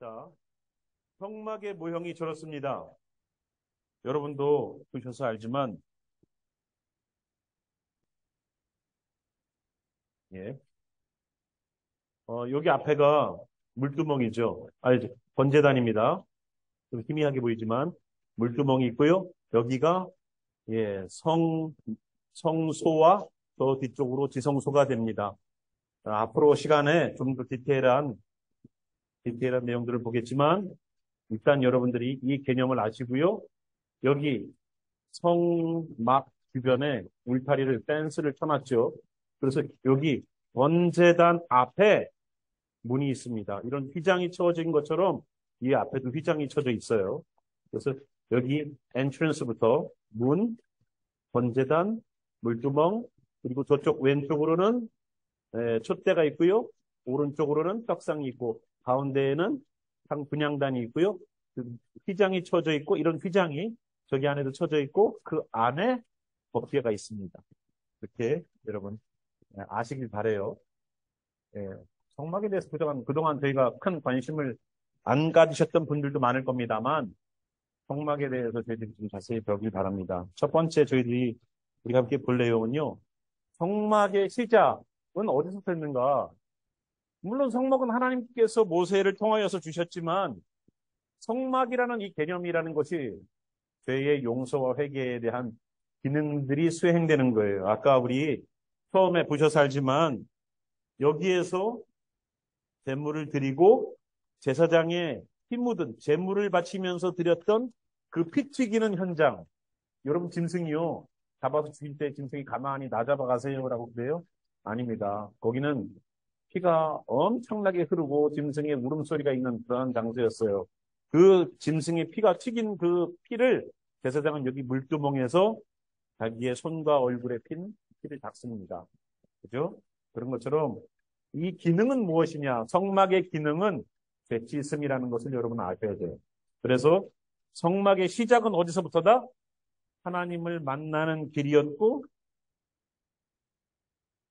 자, 성막의 모형이 저렇습니다. 여러분도 보셔서 알지만, 예. 여기 앞에가 물두멍이죠. 번제단입니다. 좀 희미하게 보이지만, 물두멍이 있고요. 여기가, 예, 성소와 더 뒤쪽으로 지성소가 됩니다. 앞으로 시간에 좀 더 디테일한 내용들을 보겠지만, 일단 여러분들이 이 개념을 아시고요. 여기 성막 주변에 울타리를, 펜스를 쳐놨죠. 그래서 여기 번제단 앞에 문이 있습니다. 이런 휘장이 쳐진 것처럼 이 앞에도 휘장이 쳐져 있어요. 그래서 여기 엔트런스부터 문, 번제단, 물두멍, 그리고 저쪽 왼쪽으로는 촛대가 있고요. 오른쪽으로는 떡상이 있고 가운데에는 분향단이 있고요. 그 휘장이 쳐져 있고 이런 휘장이 저기 안에도 쳐져 있고 그 안에 법궤가 있습니다. 이렇게 여러분 아시길 바래요. 예, 성막에 대해서 그동안 저희가 큰 관심을 안 가지셨던 분들도 많을 겁니다만 성막에 대해서 저희들이 좀 자세히 배우길 바랍니다. 첫 번째 우리가 함께 볼 내용은요. 성막의 시작은 어디서 됐는가? 물론 성막은 하나님께서 모세를 통하여서 주셨지만 성막이라는 이 개념이라는 것이 죄의 용서와 회개에 대한 기능들이 수행되는 거예요. 아까 우리 처음에 보셔서 알지만 여기에서 제물을 드리고 제사장의 피 묻은 제물을 바치면서 드렸던 그 피 튀기는 현장. 여러분 짐승이요. 잡아서 죽일 때 짐승이 가만히 나 잡아가세요라고 그래요? 아닙니다. 거기는 피가 엄청나게 흐르고 짐승의 울음소리가 있는 그런 장소였어요. 그 짐승의 피가 튀긴 그 피를 제사장은 여기 물두멍에서 자기의 손과 얼굴에 핀 피를 닦습니다. 그죠? 그런 것처럼 이 기능은 무엇이냐? 성막의 기능은 죄 씻음이라는 것을 여러분 아셔야 돼요. 그래서 성막의 시작은 어디서부터다? 하나님을 만나는 길이었고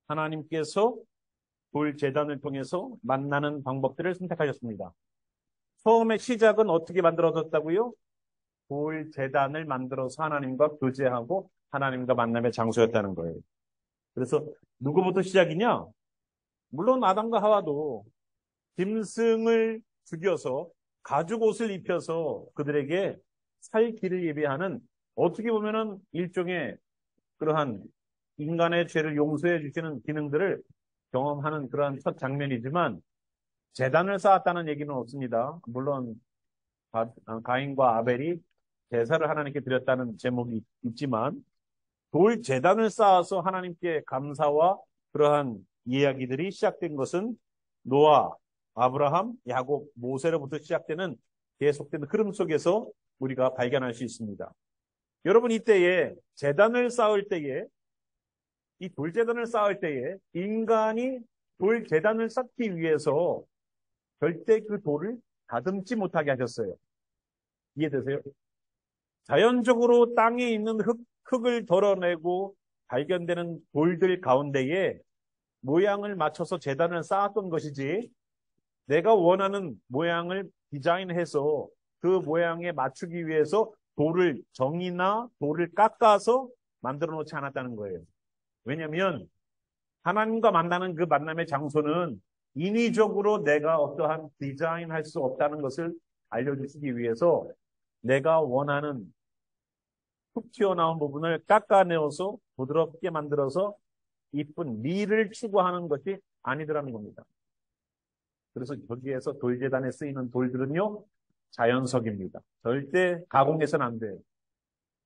하나님께서 돌 제단을 통해서 만나는 방법들을 선택하셨습니다. 처음에 시작은 어떻게 만들어졌다고요? 돌 제단을 만들어서 하나님과 교제하고 하나님과 만남의 장소였다는 거예요. 그래서 누구부터 시작이냐? 물론 아담과 하와도 짐승을 죽여서 가죽 옷을 입혀서 그들에게 살 길을 예비하는 어떻게 보면은 일종의 그러한 인간의 죄를 용서해 주시는 기능들을 경험하는 그러한 첫 장면이지만 제단을 쌓았다는 얘기는 없습니다. 물론 가인과 아벨이 제사를 하나님께 드렸다는 제목이 있지만 돌 제단을 쌓아서 하나님께 감사와 그러한 이야기들이 시작된 것은 노아, 아브라함, 야곱, 모세로부터 시작되는 계속되는 흐름 속에서 우리가 발견할 수 있습니다. 여러분 이때에 제단을 쌓을 때에 이 돌제단을 쌓을 때에 인간이 돌제단을 쌓기 위해서 절대 그 돌을 다듬지 못하게 하셨어요. 이해되세요? 자연적으로 땅에 있는 흙을 덜어내고 발견되는 돌들 가운데에 모양을 맞춰서 제단을 쌓았던 것이지 내가 원하는 모양을 디자인해서 그 모양에 맞추기 위해서 돌을 정이나 돌을 깎아서 만들어 놓지 않았다는 거예요. 왜냐하면 하나님과 만나는 그 만남의 장소는 인위적으로 내가 어떠한 디자인할 수 없다는 것을 알려주시기 위해서 내가 원하는 툭 튀어나온 부분을 깎아내어서 부드럽게 만들어서 이쁜 미를 추구하는 것이 아니더라는 겁니다. 그래서 거기에서 돌제단에 쓰이는 돌들은요, 자연석입니다. 절대 가공해서는 안 돼요.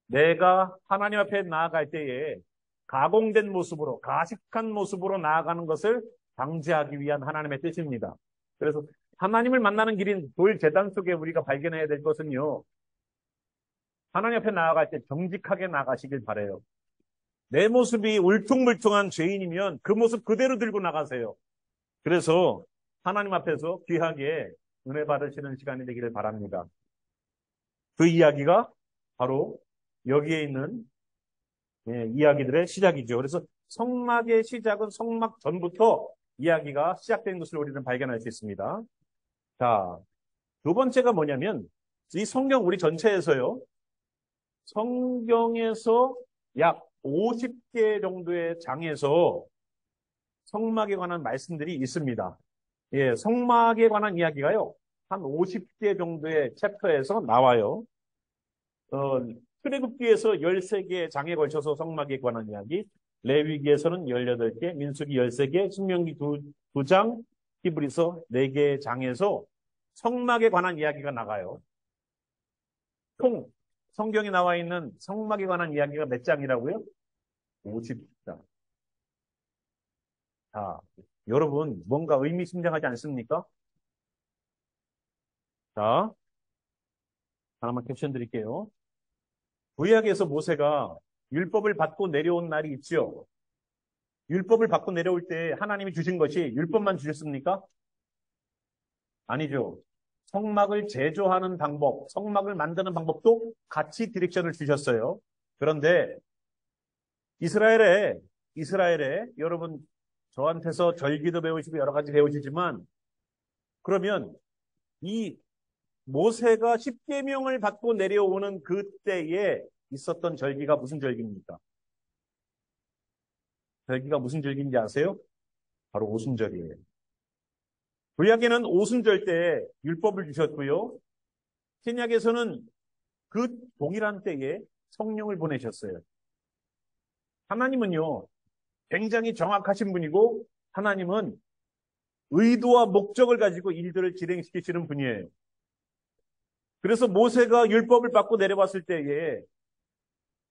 내가 하나님 앞에 나아갈 때에 가공된 모습으로, 가식한 모습으로 나아가는 것을 방지하기 위한 하나님의 뜻입니다. 그래서 하나님을 만나는 길인 돌제단 속에 우리가 발견해야 될 것은요, 하나님 앞에 나아갈 때 정직하게 나가시길 바라요. 내 모습이 울퉁불퉁한 죄인이면 그 모습 그대로 들고 나가세요. 그래서 하나님 앞에서 귀하게 은혜 받으시는 시간이 되기를 바랍니다. 그 이야기가 바로 여기에 있는 이야기들의 시작이죠. 그래서 성막의 시작은 성막 전부터 이야기가 시작된 것을 우리는 발견할 수 있습니다. 자, 두 번째가 뭐냐면 이 성경 우리 전체에서요. 성경에서 약 50개 정도의 장에서 성막에 관한 말씀들이 있습니다. 예, 성막에 관한 이야기가요. 한 50개 정도의 챕터에서 나와요. 출애굽기에서 13개의 장에 걸쳐서 성막에 관한 이야기, 레위기에서는 18개, 민수기 13개, 신명기 2장, 히브리서 4개의 장에서 성막에 관한 이야기가 나가요. 총 성경에 나와 있는 성막에 관한 이야기가 몇 장이라고요? 50장. 자, 여러분 뭔가 의미심장하지 않습니까? 자, 하나만 캡션 드릴게요. 구약에서 모세가 율법을 받고 내려온 날이 있죠. 율법을 받고 내려올 때 하나님이 주신 것이 율법만 주셨습니까? 아니죠. 성막을 제조하는 방법, 성막을 만드는 방법도 같이 디렉션을 주셨어요. 그런데 이스라엘에 여러분 저한테서 절기도 배우시고 여러 가지 배우시지만 그러면 이 모세가 십계명을 받고 내려오는 그때에 있었던 절기가 무슨 절기입니까? 절기가 무슨 절기인지 아세요? 바로 오순절이에요. 구약에는 오순절 때 율법을 주셨고요. 신약에서는 그 동일한 때에 성령을 보내셨어요. 하나님은요, 굉장히 정확하신 분이고 하나님은 의도와 목적을 가지고 일들을 진행시키시는 분이에요. 그래서 모세가 율법을 받고 내려왔을 때에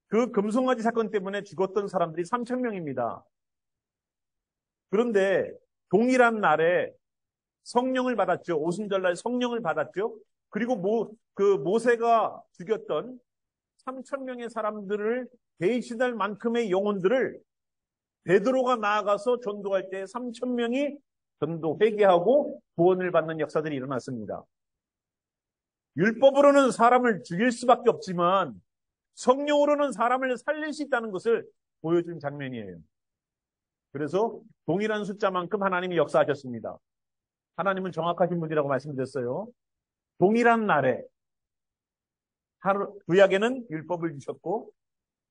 그 금송아지 사건 때문에 죽었던 사람들이 3,000명입니다. 그런데 동일한 날에 성령을 받았죠. 오순절날 성령을 받았죠. 그리고 모세가 죽였던 3,000명의 사람들을 대신할 만큼의 영혼들을 베드로가 나아가서 전도할 때 3,000명이 전도 회개하고 구원을 받는 역사들이 일어났습니다. 율법으로는 사람을 죽일 수밖에 없지만 성령으로는 사람을 살릴 수 있다는 것을 보여준 장면이에요. 그래서 동일한 숫자만큼 하나님이 역사하셨습니다. 하나님은 정확하신 분이라고 말씀드렸어요. 동일한 날에 구약에는 율법을 주셨고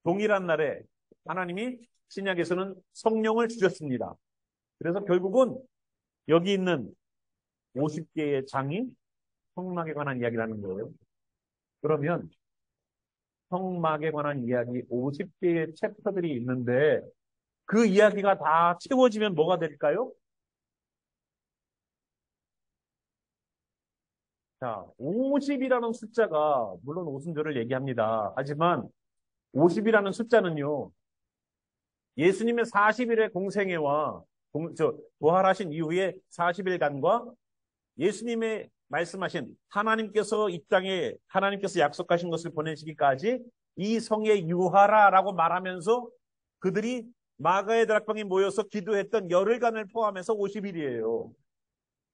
동일한 날에 하나님이 신약에서는 성령을 주셨습니다. 그래서 결국은 여기 있는 50개의 장이 성막에 관한 이야기를 하는 거예요. 그러면 성막에 관한 이야기 50개의 챕터들이 있는데 그 이야기가 다 채워지면 뭐가 될까요? 자, 50이라는 숫자가 물론 오순절을 얘기합니다. 하지만 50이라는 숫자는요. 예수님의 40일의 공생애와 부활하신 이후에 40일간과 예수님의 말씀하신 하나님께서 이 땅에 하나님께서 약속하신 것을 보내시기까지 이 성에 유하라라고 말하면서 그들이 마가의 다락방에 모여서 기도했던 열흘간을 포함해서 50일이에요.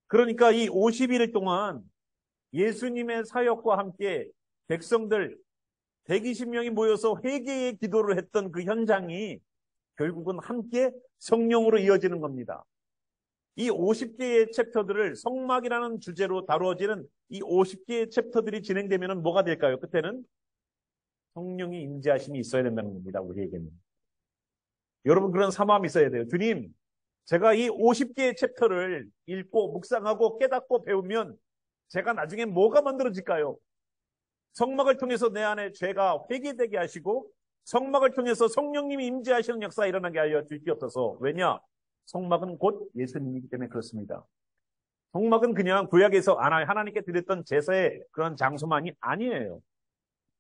그러니까 이 50일 동안 예수님의 사역과 함께 백성들 120명이 모여서 회개의 기도를 했던 그 현장이 결국은 함께 성령으로 이어지는 겁니다. 이 50개의 챕터들을 성막이라는 주제로 다루어지는 이 50개의 챕터들이 진행되면 뭐가 될까요? 끝에는 성령이 임재하심이 있어야 된다는 겁니다. 우리에게는. 여러분 그런 사모함이 있어야 돼요. 주님, 제가 이 50개의 챕터를 읽고 묵상하고 깨닫고 배우면 제가 나중에 뭐가 만들어질까요? 성막을 통해서 내 안에 죄가 회개되게 하시고 성막을 통해서 성령님이 임재하시는 역사가 일어나게 하여 주시옵소서. 왜냐? 성막은 곧 예수님이기 때문에 그렇습니다. 성막은 그냥 구약에서 하나님께 드렸던 제사의 그런 장소만이 아니에요.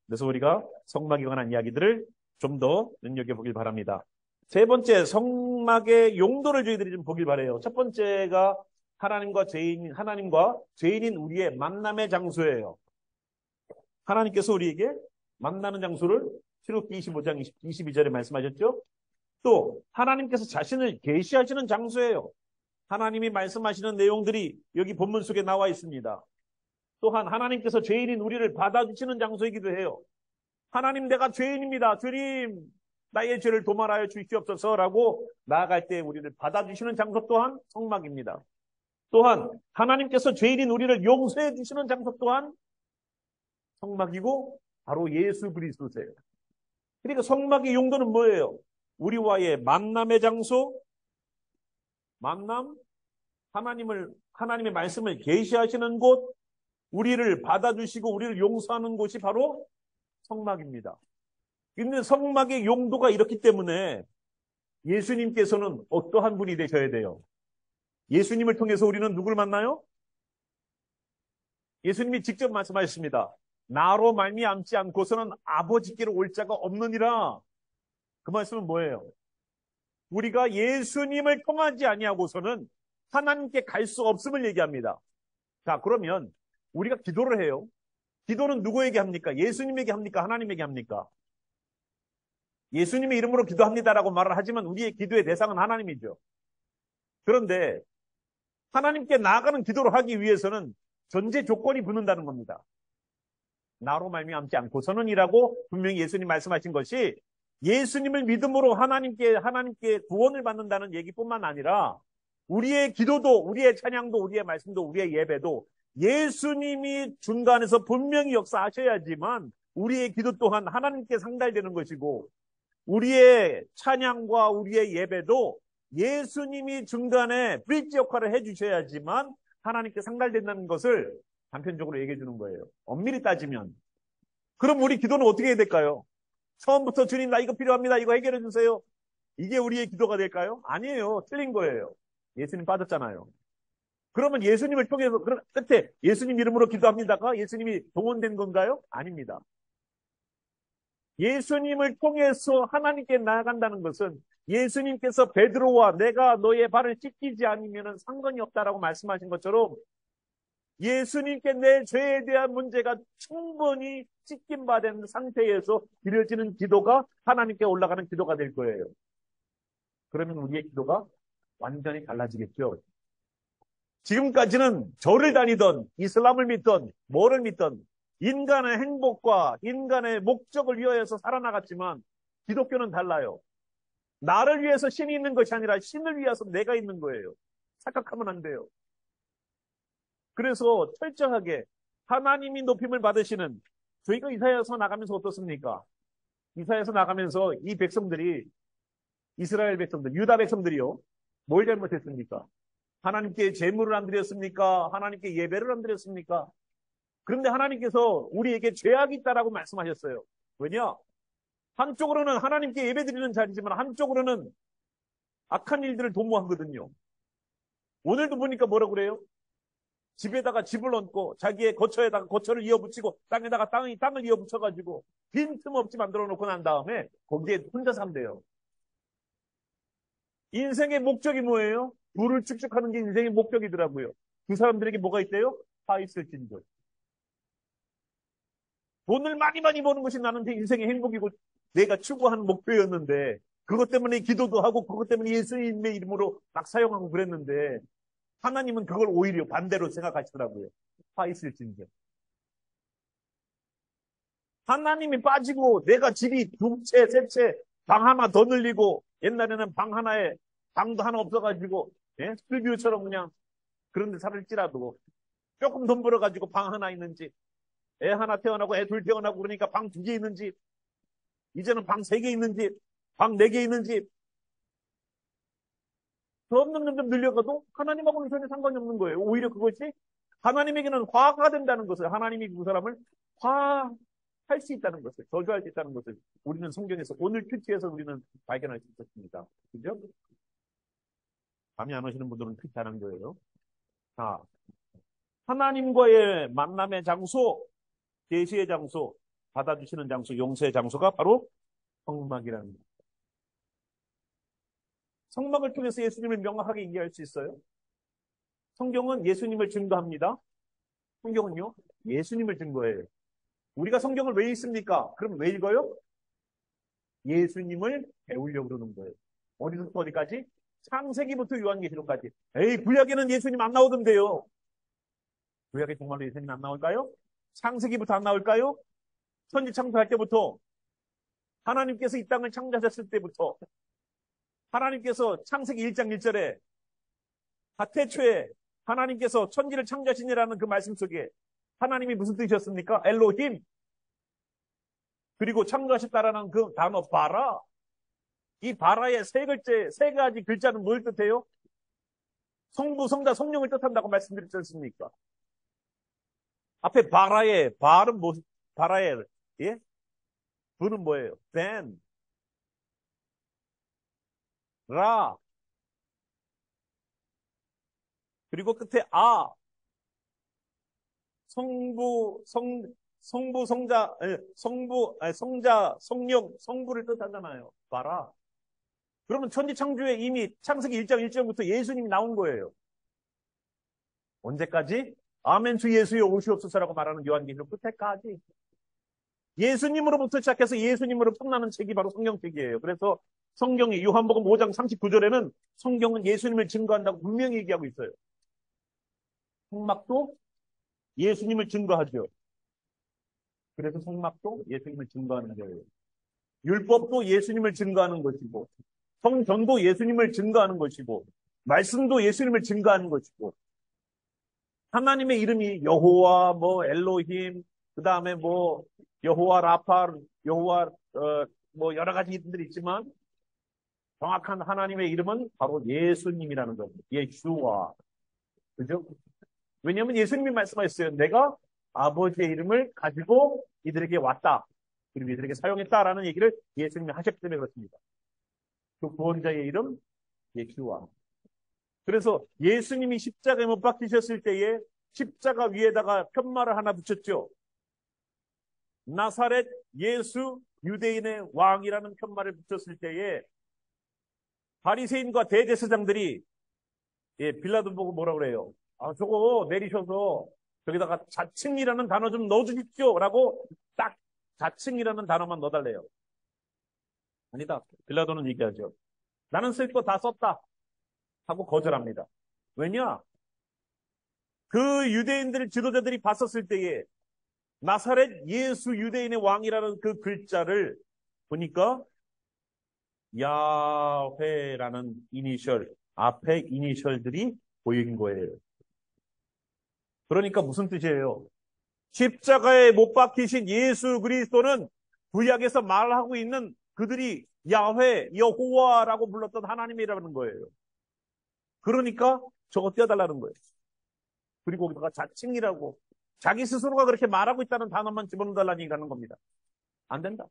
그래서 우리가 성막에 관한 이야기들을 좀 더 눈여겨보길 바랍니다. 세 번째, 성막의 용도를 저희들이 좀 보길 바라요. 첫 번째가 하나님과 죄인인 우리의 만남의 장소예요. 하나님께서 우리에게 만나는 장소를 출애굽기 25장 22절에 말씀하셨죠. 또 하나님께서 자신을 계시하시는 장소예요. 하나님이 말씀하시는 내용들이 여기 본문 속에 나와 있습니다. 또한 하나님께서 죄인인 우리를 받아주시는 장소이기도 해요. 하나님, 내가 죄인입니다. 주님, 나의 죄를 도말하여 주시옵소서라고 나아갈 때 우리를 받아주시는 장소 또한 성막입니다. 또한 하나님께서 죄인인 우리를 용서해 주시는 장소 또한 성막이고 바로 예수 그리스도세요. 그러니까 성막의 용도는 뭐예요? 우리와의 만남의 장소, 만남, 하나님의 말씀을 계시하시는 곳, 우리를 받아주시고 우리를 용서하는 곳이 바로 성막입니다. 근데 성막의 용도가 이렇기 때문에 예수님께서는 어떠한 분이 되셔야 돼요? 예수님을 통해서 우리는 누굴 만나요? 예수님이 직접 말씀하셨습니다. 나로 말미암지 않고서는 아버지께로 올 자가 없느니라. 그 말씀은 뭐예요? 우리가 예수님을 통하지 아니하고서는 하나님께 갈 수 없음을 얘기합니다. 자, 그러면 우리가 기도를 해요. 기도는 누구에게 합니까? 예수님에게 합니까? 하나님에게 합니까? 예수님의 이름으로 기도합니다라고 말을 하지만 우리의 기도의 대상은 하나님이죠. 그런데 하나님께 나아가는 기도를 하기 위해서는 전제 조건이 붙는다는 겁니다. 나로 말미암지 않고서는 이라고 분명히 예수님 말씀하신 것이 예수님을 믿음으로 하나님께 구원을 받는다는 얘기뿐만 아니라 우리의 기도도, 우리의 찬양도, 우리의 말씀도, 우리의 예배도 예수님이 중간에서 분명히 역사하셔야지만 우리의 기도 또한 하나님께 상달되는 것이고 우리의 찬양과 우리의 예배도 예수님이 중간에 브릿지 역할을 해주셔야지만 하나님께 상달된다는 것을 단편적으로 얘기해 주는 거예요. 엄밀히 따지면. 그럼 우리 기도는 어떻게 해야 될까요? 처음부터 주님 나 이거 필요합니다. 이거 해결해 주세요. 이게 우리의 기도가 될까요? 아니에요. 틀린 거예요. 예수님 빠졌잖아요. 그러면 예수님을 통해서 끝에 예수님 이름으로 기도합니다가 예수님이 동원된 건가요? 아닙니다. 예수님을 통해서 하나님께 나아간다는 것은 예수님께서 베드로와 내가 너의 발을 찢기지 않으면 상관이 없다라고 말씀하신 것처럼 예수님께 내 죄에 대한 문제가 충분히 찢긴 바 된 상태에서 드려지는 기도가 하나님께 올라가는 기도가 될 거예요. 그러면 우리의 기도가 완전히 달라지겠죠. 지금까지는 절을 다니던 이슬람을 믿던 뭐를 믿던 인간의 행복과 인간의 목적을 위하여서 살아나갔지만 기독교는 달라요. 나를 위해서 신이 있는 것이 아니라 신을 위해서 내가 있는 거예요. 착각하면 안 돼요. 그래서 철저하게 하나님이 높임을 받으시는 저희가 이사야서 나가면서 어떻습니까? 이사야서 나가면서 이 백성들이 이스라엘 백성들, 유다 백성들이요. 뭘 잘못했습니까? 하나님께 제물을 안 드렸습니까? 하나님께 예배를 안 드렸습니까? 그런데 하나님께서 우리에게 죄악이 있다라고 말씀하셨어요. 왜냐? 한쪽으로는 하나님께 예배드리는 자리지만 한쪽으로는 악한 일들을 도모하거든요. 오늘도 보니까 뭐라고 그래요? 집에다가 집을 얹고 자기의 거처에다가 거처를 이어붙이고 땅에다가 땅을 이어붙여가지고 빈틈없이 만들어 놓고 난 다음에 거기에 혼자 산대요. 인생의 목적이 뭐예요? 부를 축적하는 게 인생의 목적이더라고요. 그 사람들에게 뭐가 있대요? 다 있을진저. 돈을 많이 버는 것이 나는 내 인생의 행복이고 내가 추구하는 목표였는데 그것 때문에 기도도 하고 그것 때문에 예수님의 이름으로 막 사용하고 그랬는데 하나님은 그걸 오히려 반대로 생각하시더라고요. 다 있을진저. 하나님이 빠지고 내가 집이 두 채, 세 채, 방 하나 더 늘리고 옛날에는 방 하나에 방도 하나 없어가지고 스튜디오처럼 그냥 그런 데 살을지라도 조금 돈 벌어가지고 방 하나 있는지 애 하나 태어나고 애 둘 태어나고 그러니까 방 2개 있는 집 이제는 방 3개 있는 집 방 4개 있는 집 점점 늘려가도 하나님하고는 전혀 상관이 없는 거예요. 오히려 그것이 하나님에게는 화가 된다는 것을 하나님이 그 사람을 화할 수 있다는 것을 저주할 수 있다는 것을 우리는 성경에서 오늘 큐티에서 우리는 발견할 수 있었습니다. 그죠? 감이 안 오시는 분들은 큐티 안 한 거예요. 자, 하나님과의 만남의 장소, 계시의 장소, 받아주시는 장소, 용서의 장소가 바로 성막이라는 거예요. 성막을 통해서 예수님을 명확하게 이해할 수 있어요. 성경은 예수님을 증거합니다. 성경은요, 예수님을 증거해요. 우리가 성경을 왜 읽습니까? 그럼 왜 읽어요? 예수님을 배우려고 그러는 거예요. 어디서부터 어디까지? 창세기부터 요한계시록까지. 에이, 구약에는 예수님 안 나오던데요. 구약에 정말로 예수님 안 나올까요? 창세기부터 안 나올까요? 천지 창조할 때부터 하나님께서 이 땅을 창조하셨을 때부터 하나님께서 창세기 1장 1절에 태초에 하나님께서 천지를 창조하시니라는 그 말씀 속에 하나님이 무슨 뜻이었습니까? 엘로힘. 그리고 창조하셨다라는 그 단어 바라. 이 바라의 세 가지 글자는 뭘 뜻해요? 성부, 성자, 성령을 뜻한다고 말씀드렸지 않습니까? 앞에 바라의, 발은 뭐, 바라의, 예? 부는 뭐예요? 벤, 라, 그리고 끝에 아, 성부, 성자, 성자, 성령, 성부를 뜻하잖아요. 바라. 그러면 천지 창조에 이미 창세기 1장 1절부터 예수님이 나온 거예요. 언제까지? 아멘 주 예수여 오시옵소서라고 말하는 요한계시록 끝에까지. 예수님으로부터 시작해서 예수님으로 끝나는 책이 바로 성경책이에요. 그래서 성경이 요한복음 5장 39절에는 성경은 예수님을 증거한다고 분명히 얘기하고 있어요. 성막도 예수님을 증거하죠. 그래서 성막도 예수님을 증거하는 거예요. 율법도 예수님을 증거하는 것이고, 성전도 예수님을 증거하는 것이고, 말씀도 예수님을 증거하는 것이고, 하나님의 이름이 여호와, 뭐 엘로힘, 그 다음에 뭐 여호와 라파, 여호와 뭐 여러 가지 이름들이 있지만 정확한 하나님의 이름은 바로 예수님이라는 겁니다. 예수와. 그죠? 왜냐하면 예수님이 말씀하셨어요. 내가 아버지의 이름을 가지고 이들에게 왔다. 그리고 이들에게 사용했다라는 얘기를 예수님이 하셨기 때문에 그렇습니다. 그 구원자의 이름 예수와. 그래서 예수님이 십자가에 못 박히셨을 때에 십자가 위에다가 편말을 하나 붙였죠. 나사렛 예수 유대인의 왕이라는 편말을 붙였을 때에 바리새인과 대제사장들이 빌라도 보고 뭐라 그래요? 아, 저거 내리셔서 저기다가 자칭이라는 단어 좀 넣어주십시오. 라고 딱 자칭이라는 단어만 넣어달래요. 아니다. 빌라도는 얘기하죠. 나는 쓸 거 다 썼다. 하고 거절합니다. 왜냐? 그 유대인들 지도자들이 봤었을 때에 나사렛 예수 유대인의 왕이라는 그 글자를 보니까 야훼라는 이니셜, 앞에 이니셜들이 보인 거예요. 그러니까 무슨 뜻이에요? 십자가에 못 박히신 예수 그리스도는 구약에서 말하고 있는 그들이 야훼, 여호와라고 불렀던 하나님이라는 거예요. 그러니까 저거 떼어달라는 거예요. 그리고 거기다가 자칭이라고 자기 스스로가 그렇게 말하고 있다는 단어만 집어넣어달라는 얘기하는 겁니다. 안 된다.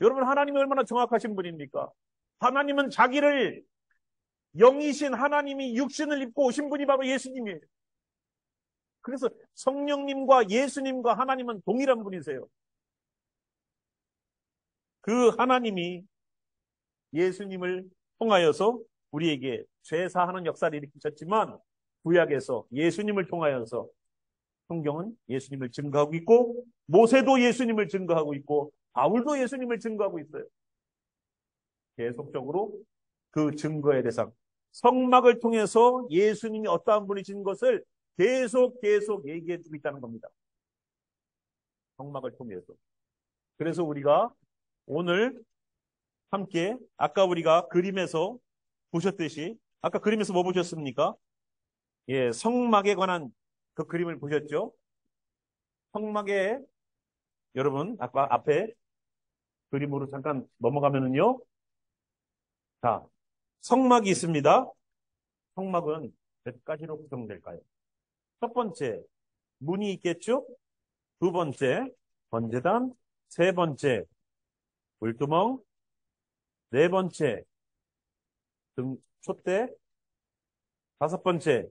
여러분 하나님이 얼마나 정확하신 분입니까? 하나님은 자기를 영이신 하나님이 육신을 입고 오신 분이 바로 예수님이에요. 그래서 성령님과 예수님과 하나님은 동일한 분이세요. 그 하나님이 예수님을 통하여서 우리에게 죄사하는 역사를 일으키셨지만 구약에서 예수님을 통하여서 성경은 예수님을 증거하고 있고 모세도 예수님을 증거하고 있고 바울도 예수님을 증거하고 있어요. 계속적으로 그 증거의 대상 성막을 통해서 예수님이 어떠한 분이신 것을 계속 얘기해 주고 있다는 겁니다. 성막을 통해서. 그래서 우리가 오늘 함께 아까 우리가 그림에서 보셨듯이 아까 그림에서 뭐 보셨습니까? 예, 성막에 관한 그 그림을 보셨죠? 성막에 여러분 아까 앞에 그림으로 잠깐 넘어가면은요. 자, 성막이 있습니다. 성막은 몇 가지로 구성될까요? 첫 번째, 문이 있겠죠? 두 번째, 번제단. 세 번째, 물두멍. 네 번째, 촛대. 다섯 번째,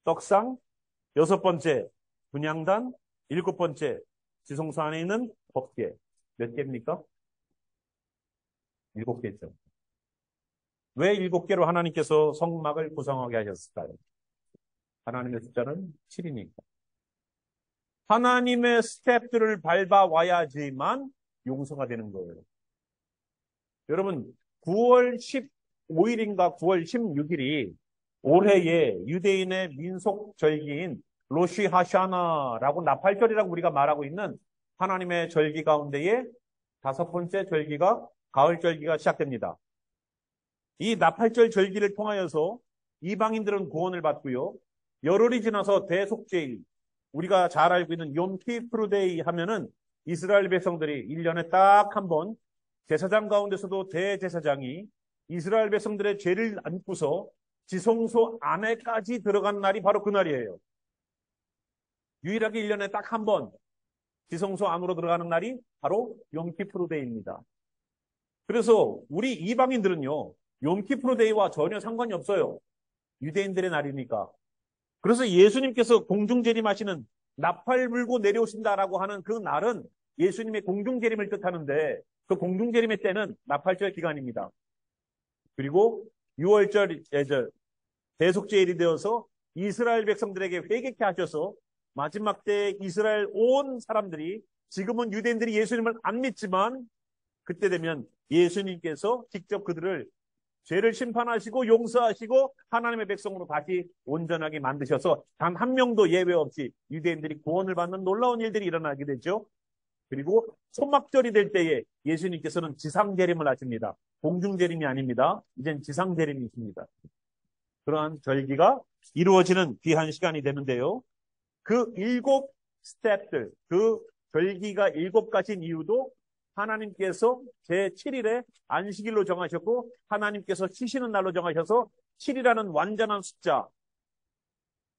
떡상. 여섯 번째, 분향단. 일곱 번째, 지성소 안에 있는 법궤. 몇 개입니까? 7개죠. 왜 7개로 하나님께서 성막을 구성하게 하셨을까요? 하나님의 숫자는 7이니까. 하나님의 스텝들을 밟아와야지만 용서가 되는 거예요. 여러분, 9월 15일인가 9월 16일이 올해의 유대인의 민속 절기인 로시 하샤나라고 나팔절이라고 우리가 말하고 있는 하나님의 절기 가운데에 5번째 절기가 가을 절기가 시작됩니다. 이 나팔절 절기를 통하여서 이방인들은 구원을 받고요. 열흘이 지나서 대속죄일, 우리가 잘 알고 있는 욤키프르데이 하면은 이스라엘 백성들이 1년에 딱 한 번 제사장 가운데서도 대제사장이 이스라엘 백성들의 죄를 안고서 지성소 안에까지 들어간 날이 바로 그 날이에요. 유일하게 1년에 딱 한 번 지성소 안으로 들어가는 날이 바로 욤키프르데이입니다. 그래서 우리 이방인들은요, 욤키프르데이와 전혀 상관이 없어요. 유대인들의 날이니까. 그래서 예수님께서 공중재림하시는 나팔 불고 내려오신다라고 하는 그 날은 예수님의 공중재림을 뜻하는데 그 공중재림의 때는 나팔절 기간입니다. 그리고 6월절 대속죄일이 되어서 이스라엘 백성들에게 회개케 하셔서 마지막 때 이스라엘 온 사람들이 지금은 유대인들이 예수님을 안 믿지만 그때 되면 예수님께서 직접 그들을 죄를 심판하시고 용서하시고 하나님의 백성으로 다시 온전하게 만드셔서 단 한 명도 예외 없이 유대인들이 구원을 받는 놀라운 일들이 일어나게 되죠. 그리고 초막절이 될 때에 예수님께서는 지상재림을 하십니다. 공중재림이 아닙니다. 이젠 지상재림이 있습니다. 그러한 절기가 이루어지는 귀한 시간이 되는데요. 그 7스텝들, 그 절기가 7가지인 이유도 하나님께서 제7일에 안식일로 정하셨고 하나님께서 쉬시는 날로 정하셔서 7이라는 완전한 숫자,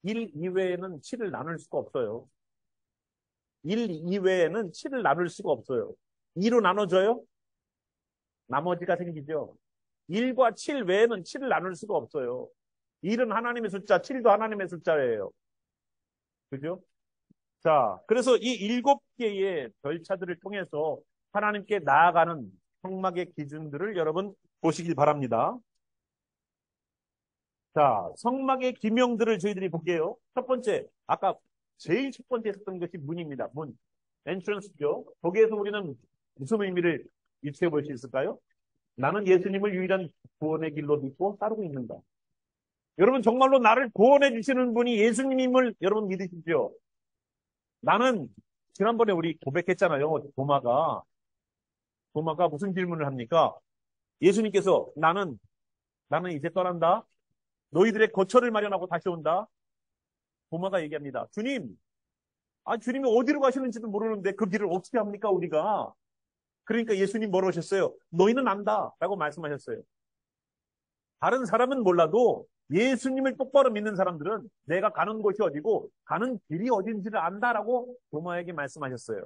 1 이외에는 7을 나눌 수가 없어요. 1 이외에는 7을 나눌 수가 없어요. 2로 나눠져요? 나머지가 생기죠. 1과 7 외에는 7을 나눌 수가 없어요. 1은 하나님의 숫자, 7도 하나님의 숫자예요. 그죠? 자, 그래서 이 7개의 절차들을 통해서 하나님께 나아가는 성막의 기준들을 여러분 보시길 바랍니다. 자, 성막의 기명들을 저희들이 볼게요. 첫 번째, 아까 제일 첫 번째 했었던 것이 문입니다. 문. 엔트런스죠. 거기에서 우리는 무슨 의미를 유추해 볼 수 있을까요? 나는 예수님을 유일한 구원의 길로 믿고 따르고 있는가. 여러분 정말로 나를 구원해 주시는 분이 예수님임을 여러분 믿으시죠? 나는 지난번에 우리 고백했잖아요. 도마가 무슨 질문을 합니까? 예수님께서 나는 이제 떠난다. 너희들의 거처를 마련하고 다시 온다. 도마가 얘기합니다. 주님이 어디로 가시는지도 모르는데 그 길을 어떻게 합니까, 우리가? 그러니까 예수님 뭐라고 하셨어요? 너희는 안다. 라고 말씀하셨어요. 다른 사람은 몰라도 예수님을 똑바로 믿는 사람들은 내가 가는 곳이 어디고 가는 길이 어딘지를 안다라고 도마에게 말씀하셨어요.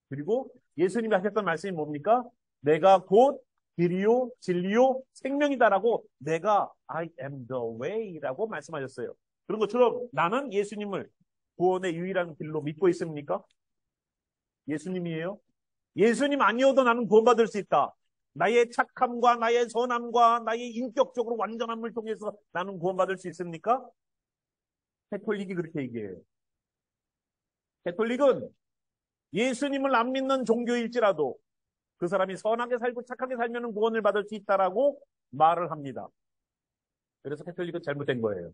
그리고 예수님이 하셨던 말씀이 뭡니까? 내가 곧 길이요, 진리요, 생명이다라고 내가 I am the way라고 말씀하셨어요. 그런 것처럼 나는 예수님을 구원의 유일한 길로 믿고 있습니까? 예수님이에요? 예수님 아니어도 나는 구원받을 수 있다. 나의 착함과 나의 선함과 나의 인격적으로 완전함을 통해서 나는 구원받을 수 있습니까? 캐톨릭이 그렇게 얘기해요. 캐톨릭은 예수님을 안 믿는 종교일지라도 그 사람이 선하게 살고 착하게 살면 구원을 받을 수 있다라고 말을 합니다. 그래서 캐톨릭은 잘못된 거예요.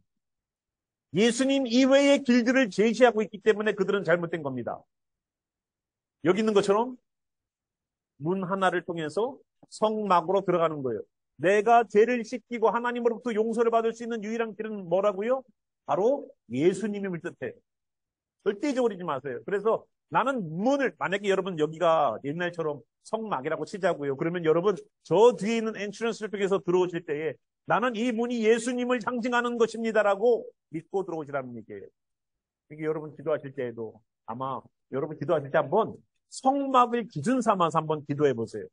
예수님 이외의 길들을 제시하고 있기 때문에 그들은 잘못된 겁니다. 여기 있는 것처럼 문 하나를 통해서 성막으로 들어가는 거예요. 내가 죄를 씻기고 하나님으로부터 용서를 받을 수 있는 유일한 길은 뭐라고요? 바로 예수님임을 뜻해. 절대 잊어버리지 마세요. 그래서 나는 문을, 만약에 여러분 여기가 옛날처럼 성막이라고 치자고요. 그러면 여러분 저 뒤에 있는 엔트런스를 통해서 들어오실 때에 나는 이 문이 예수님을 상징하는 것입니다라고 믿고 들어오시라는 얘기예요. 이게 여러분 기도하실 때에도 아마 여러분 기도하실 때 한번 성막을 기준 삼아서 한번 기도해 보세요.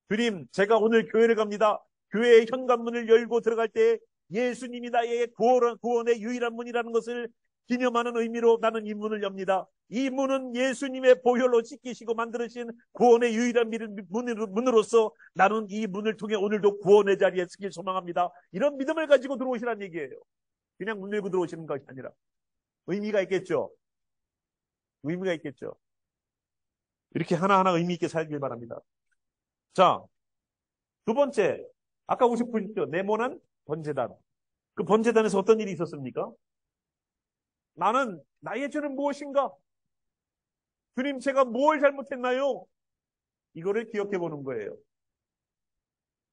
주님, 제가 오늘 교회를 갑니다. 교회의 현관문을 열고 들어갈 때 예수님이 나의 구원의 유일한 문이라는 것을 기념하는 의미로 나는 이 문을 엽니다. 이 문은 예수님의 보혈로 씻기시고 만드신 구원의 유일한 문으로서 나는 이 문을 통해 오늘도 구원의 자리에 서길 소망합니다. 이런 믿음을 가지고 들어오시라는 얘기예요. 그냥 문 열고 들어오시는 것이 아니라 의미가 있겠죠. 의미가 있겠죠. 이렇게 하나하나 의미 있게 살길 바랍니다. 자, 두 번째, 아까 50분이죠. 네모난 번제단. 그 번제단에서 어떤 일이 있었습니까? 나는 나의 죄는 무엇인가? 주님, 제가 뭘 잘못했나요? 이거를 기억해 보는 거예요.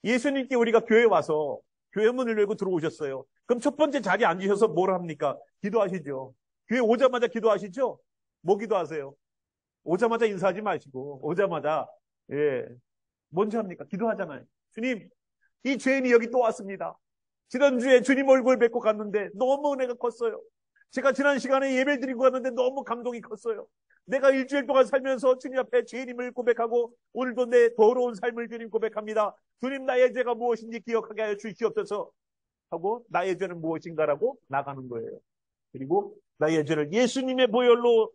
예수님께 우리가 교회에 와서 교회 문을 열고 들어오셨어요. 그럼 첫 번째 자리에 앉으셔서 뭘 합니까? 기도하시죠. 교회 오자마자 기도하시죠? 뭐 기도하세요? 오자마자 인사하지 마시고, 오자마자, 예, 뭔지 합니까? 기도하잖아요. 주님, 이 죄인이 여기 또 왔습니다. 지난주에 주님 얼굴 뵙고 갔는데 너무 은혜가 컸어요. 제가 지난 시간에 예배 드리고 갔는데 너무 감동이 컸어요. 내가 일주일 동안 살면서 주님 앞에 죄인임을 고백하고 오늘도 내 더러운 삶을 주님 고백합니다. 주님, 나의 죄가 무엇인지 기억하게 하여 주시옵소서 하고 나의 죄는 무엇인가라고 나가는 거예요. 그리고 나의 죄를 예수님의 보혈로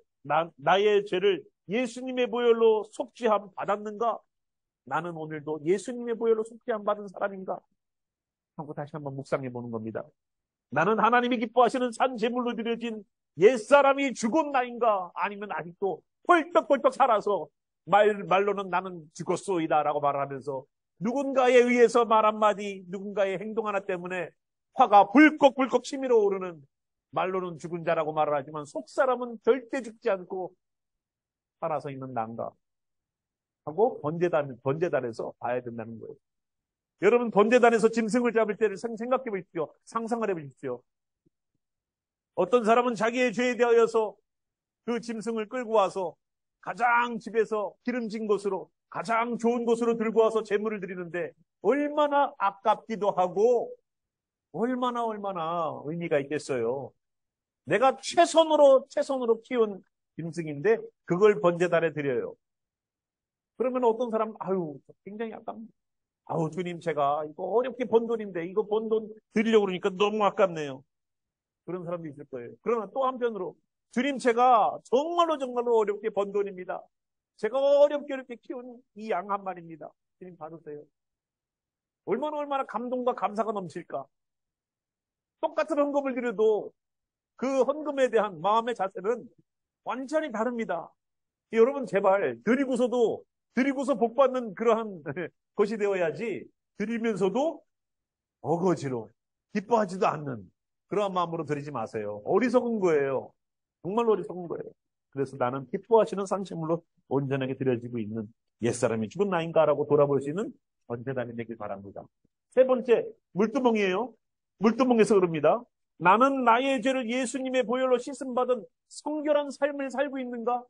나의 죄를 예수님의 보혈로 속죄함 받았는가? 나는 오늘도 예수님의 보혈로 속죄함 받은 사람인가? 하고 다시 한번 묵상해 보는 겁니다. 나는 하나님이 기뻐하시는 산 제물로 드려진 옛사람이 죽은 나인가? 아니면 아직도 펄떡펄떡 살아서 말로는 나는 죽었소이다 라고 말하면서 누군가에 의해서 말 한마디, 누군가의 행동 하나 때문에 화가 불컥불컥 치밀어 오르는, 말로는 죽은 자라고 말을 하지만 속사람은 절대 죽지 않고 살아서 있는 난가 하고 번제단에서 봐야 된다는 거예요. 여러분, 번제단에서 짐승을 잡을 때를 생각해 보십시오. 상상을 해 보십시오. 어떤 사람은 자기의 죄에 대하여서 그 짐승을 끌고 와서 가장 집에서 기름진 곳으로, 가장 좋은 곳으로 들고 와서 제물을 드리는데 얼마나 아깝기도 하고 얼마나 의미가 있겠어요. 내가 최선으로 키운 짐승인데 그걸 번제단에 드려요. 그러면 어떤 사람, 굉장히 아깝네. 주님, 제가 이거 어렵게 번 돈인데 이거 번 돈 드리려고 그러니까 너무 아깝네요. 그런 사람도 있을 거예요. 그러나 또 한편으로, 주님, 제가 정말로 어렵게 번 돈입니다. 제가 어렵게 키운 이 양 한 마리입니다. 주님, 받으세요. 얼마나 감동과 감사가 넘칠까. 똑같은 헌금을 드려도 그 헌금에 대한 마음의 자세는 완전히 다릅니다. 여러분, 제발 드리고서 복 받는 그러한 것이 되어야지, 드리면서도 어거지로 기뻐하지도 않는 그러한 마음으로 드리지 마세요. 어리석은 거예요. 정말 어리석은 거예요. 그래서 나는 기뻐하시는 상식물로 온전하게 드려지고 있는 옛사람이 죽은 나인가라고 돌아볼 수 있는 번제단이 되길 바랍니다. 세 번째, 물두멍이에요. 물두멍에서 그럽니다. 나는 나의 죄를 예수님의 보혈로 씻음받은 성결한 삶을 살고 있는가?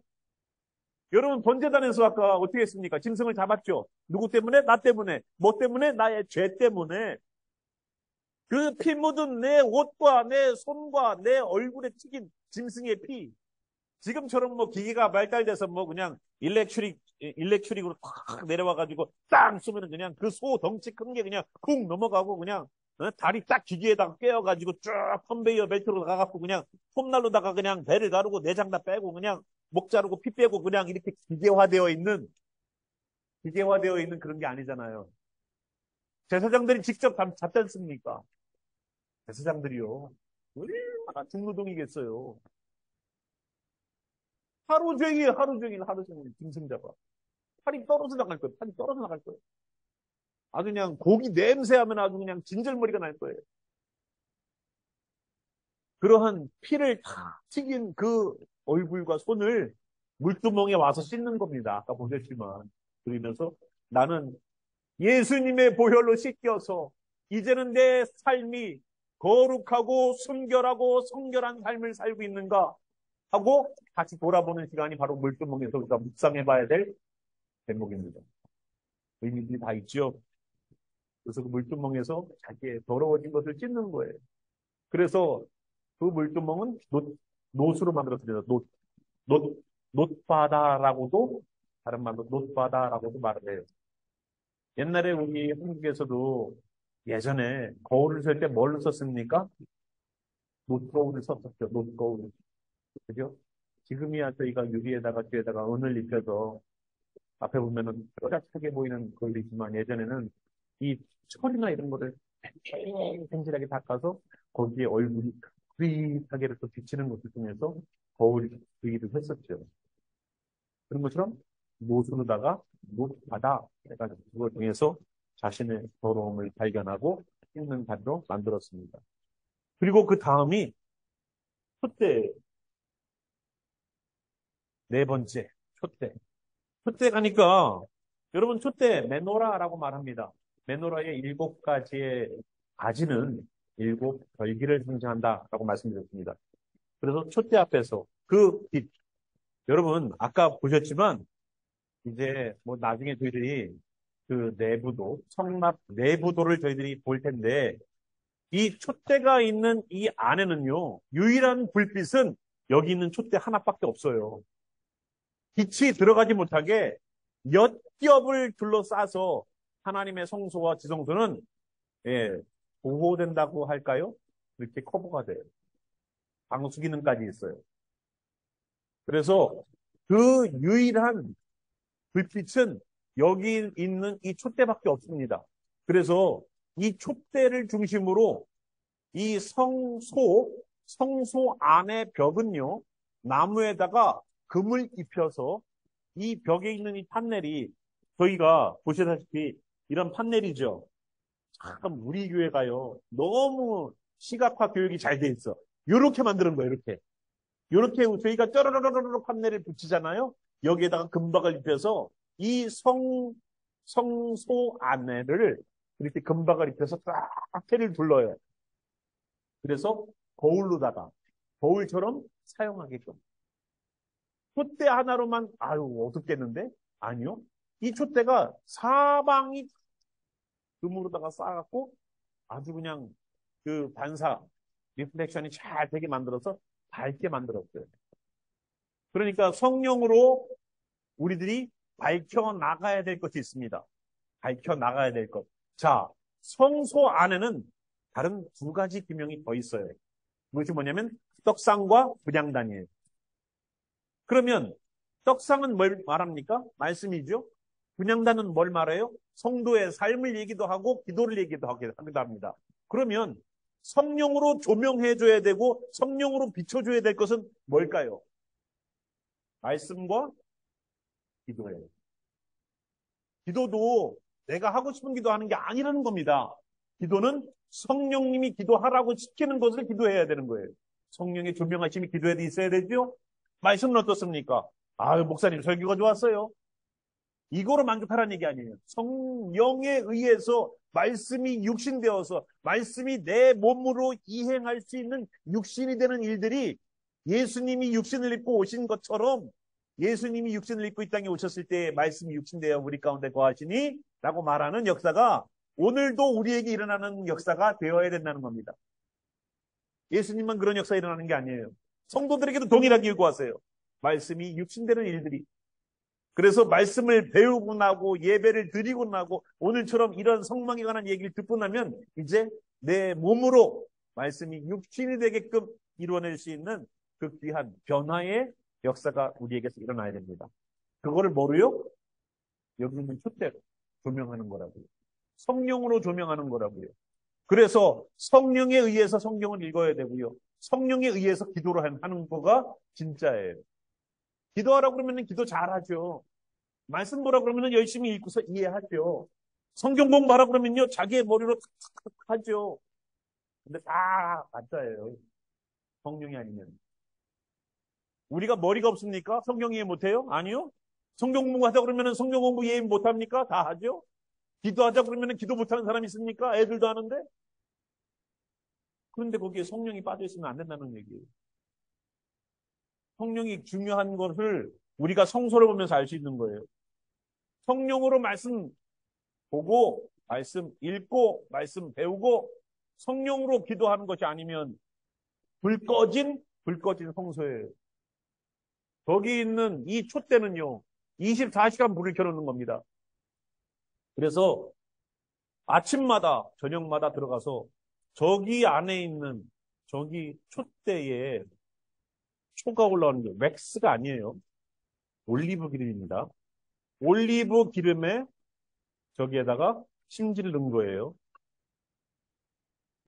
여러분, 번제단에서 아까 어떻게 했습니까? 짐승을 잡았죠. 누구 때문에? 나 때문에. 뭐 때문에? 나의 죄 때문에. 그 피 묻은 내 옷과 내 손과 내 얼굴에 튀긴 짐승의 피. 지금처럼 뭐 기계가 발달돼서 뭐 그냥 일렉트릭으로 탁 내려와가지고 땅 쏘면 그냥 그 소 덩치 큰 게 그냥 쿵 넘어가고 그냥 다리 딱 기계에다가 깨어가지고 쭉 컨베이어 벨트로 가갖고 그냥 폼날로다가 그냥 배를 가르고 내장 다 빼고 그냥 목 자르고 피 빼고 그냥 이렇게 기계화되어 있는 그런 게 아니잖아요. 제사장들이 직접 잡지 않습니까? 제사장들이요. 얼마나 중노동이겠어요. 하루 종일 짐승 잡아. 팔이 떨어져 나갈 거예요. 아주 그냥 고기 냄새하면 아주 그냥 진절머리가 날 거예요. 그러한 피를 다 튀긴 그 얼굴과 손을 물두멍에 와서 씻는 겁니다. 아까 보셨지만. 그러면서 나는 예수님의 보혈로 씻겨서 이제는 내 삶이 거룩하고 순결하고 성결한 삶을 살고 있는가 하고 다시 돌아보는 시간이 바로 물두멍에서 우리가 묵상해봐야 될 대목입니다. 의미들이 다 있죠. 그래서 그 물두멍에서 자기의 더러워진 것을 찢는 거예요. 그래서 그 물두멍은 놋으로 만들어집니다. 놋바다라고도, 다른 말로 놋바다라고도 말을 해요. 옛날에 우리 한국에서도 예전에 거울을 쓸 때 뭘로 썼습니까? 놋거울을 썼었죠. 놋거울. 그죠? 지금이야 저희가 유리에다가 뒤에다가 은을 입혀서 앞에 보면은 뾰족하게 보이는 걸도 있지만 예전에는 이 철이나 이런 거를 팽실하게 닦아서 거기에 얼굴이 그릿하게 또 비치는 것을 통해서 거울이 보이기도 했었죠. 그런 것처럼 놋으로다가 놋바다 해가지고 그걸 통해서 자신의 더러움을 발견하고 씻는 자리로 만들었습니다. 그리고 그 다음이 촛대. 네 번째, 촛대. 촛대 가니까 여러분 촛대 메노라라고 말합니다. 메노라의 7가지의 가지는 일곱 별기를 상징한다라고 말씀드렸습니다. 그래서 촛대 앞에서 그 빛, 여러분 아까 보셨지만 이제 뭐 나중에 저희들이 그 내부도 성막 내부도를 저희들이 볼 텐데 이 촛대가 있는 이 안에는요 유일한 불빛은 여기 있는 촛대 하나밖에 없어요. 빛이 들어가지 못하게 몇 겹을 둘러싸서 하나님의 성소와 지성소는 예, 보호된다고 할까요? 이렇게 커버가 돼요. 방수 기능까지 있어요. 그래서 그 유일한 불빛은 여기 있는 이 촛대밖에 없습니다. 그래서 이 촛대를 중심으로 이 성소 안의 벽은요, 나무에다가 금을 입혀서 이 벽에 있는 이 판넬이 저희가 보시다시피 이런 판넬이죠. 참 우리 교회가요, 너무 시각화 교육이 잘 돼 있어. 요렇게 만드는 거예요, 이렇게. 요렇게 저희가 쩌르르르르 판넬을 붙이잖아요. 여기에다가 금박을 입혀서 이 성소 안에를 이렇게 금박을 입혀서 쫙 해를 둘러요. 그래서 거울처럼 사용하게끔. 촛대 하나로만 아유 어둡겠는데? 아니요. 이 촛대가 사방이 금으로다가 쌓아갖고 아주 그냥 그 반사 리플렉션이 잘 되게 만들어서 밝게 만들었어요. 그러니까 성령으로 우리들이 밝혀 나가야 될 것이 있습니다. 밝혀 나가야 될 것. 자, 성소 안에는 다른 두 가지 기명이 더 있어요. 그것이 뭐냐면 떡상과 분향단이에요. 그러면 떡상은 뭘 말합니까? 말씀이죠. 분향단은 뭘 말해요? 성도의 삶을 얘기도 하고 기도를 얘기도 하기도 합니다. 그러면 성령으로 조명해줘야 되고 성령으로 비춰줘야 될 것은 뭘까요? 말씀과 기도예요. 기도도 내가 하고 싶은 기도하는 게 아니라는 겁니다. 기도는 성령님이 기도하라고 시키는 것을 기도해야 되는 거예요. 성령의 조명하심이 기도에 있어야 되죠? 말씀은 어떻습니까? 아유, 목사님 설교가 좋았어요. 이거로 만족하라는 얘기 아니에요. 성령에 의해서 말씀이 육신되어서 말씀이 내 몸으로 이행할 수 있는 육신이 되는 일들이 예수님이 육신을 입고 오신 것처럼 예수님이 육신을 입고 이 땅에 오셨을 때 말씀이 육신되어 우리 가운데 거하시니 라고 말하는 역사가 오늘도 우리에게 일어나는 역사가 되어야 된다는 겁니다. 예수님만 그런 역사가 일어나는 게 아니에요. 성도들에게도 동일하게 일구하세요. 말씀이 육신되는 일들이. 그래서 말씀을 배우고 나고 예배를 드리고 나고 오늘처럼 이런 성막에 관한 얘기를 듣고 나면 이제 내 몸으로 말씀이 육신이 되게끔 이루어낼 수 있는 그 귀한 변화의 역사가 우리에게서 일어나야 됩니다. 그거를 뭐로요? 여기 있는 촛대로 조명하는 거라고요. 성령으로 조명하는 거라고요. 그래서 성령에 의해서 성경을 읽어야 되고요. 성령에 의해서 기도를 하는 거가 진짜예요. 기도하라고 그러면 기도 잘하죠. 말씀 보라 그러면 열심히 읽고서 이해하죠. 성경 공부하라 그러면요. 자기의 머리로 탁탁탁 하죠. 근데 다 가짜예요. 성령이 아니면. 우리가 머리가 없습니까? 성경 이해 못해요? 아니요. 성경 공부하자 그러면 성경 공부 이해 못합니까? 다 하죠. 기도하자 그러면 기도 못하는 사람이 있습니까? 애들도 하는데. 그런데 거기에 성령이 빠져있으면 안 된다는 얘기예요. 성령이 중요한 것을 우리가 성서를 보면서 알 수 있는 거예요. 성령으로 말씀 보고, 말씀 읽고, 말씀 배우고, 성령으로 기도하는 것이 아니면 불 꺼진 성서예요. 거기 있는 이 촛대는요, 24시간 불을 켜놓는 겁니다. 그래서 아침마다, 저녁마다 들어가서 저기 안에 있는 저기 촛대에 초가 올라오는 게 웩스가 아니에요. 올리브 기름입니다. 올리브 기름에 저기에다가 심지를 넣은 거예요.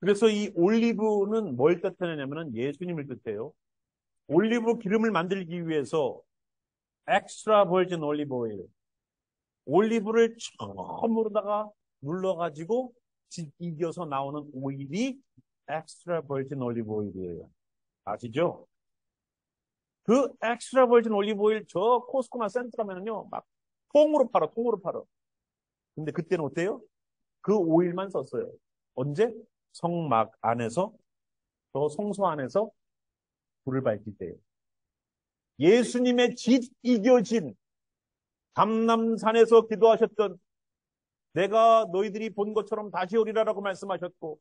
그래서 이 올리브는 뭘 뜻하냐면은 예수님을 뜻해요. 올리브 기름을 만들기 위해서 엑스트라 버진 올리브 오일. 올리브를 처음으로다가 눌러가지고 이겨서 나오는 오일이 엑스트라 버진 올리브 오일이에요. 아시죠? 그 엑스트라 버진 올리브 오일 저 코스코나 센터 가면은요, 막 통으로 팔아. 근데 그때는 어때요? 그 오일만 썼어요. 언제? 성막 안에서, 저 성소 안에서 불을 밝힐 때 예수님의 짓 이겨진 감람산에서 기도하셨던 내가 너희들이 본 것처럼 다시 오리라라고 말씀하셨고,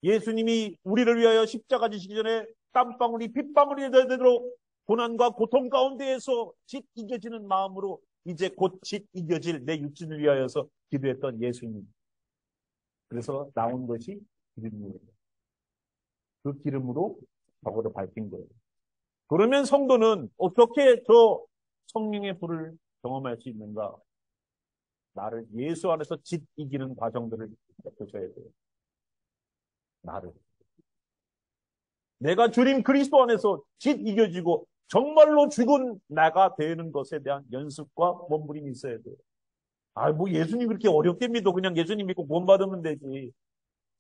예수님이 우리를 위하여 십자가 지시기 전에 땀방울이 핏방울이 되도록 고난과 고통 가운데에서 짓 이겨지는 마음으로 이제 곧 짓 이겨질 내 육신을 위하여서 기도했던 예수님. 그래서 나온 것이 기름이에요. 그 기름으로 저거를 밝힌 거예요. 그러면 성도는 어떻게 저 성령의 불을 경험할 수 있는가? 나를 예수 안에서 짓 이기는 과정들을 겪어줘야 돼요. 나를. 내가 주님 그리스도 안에서 짓 이겨지고 정말로 죽은 나가 되는 것에 대한 연습과 몸부림이 있어야 돼요. 뭐 예수님 그렇게 어렵게 믿어. 그냥 예수님 믿고 구원 받으면 되지.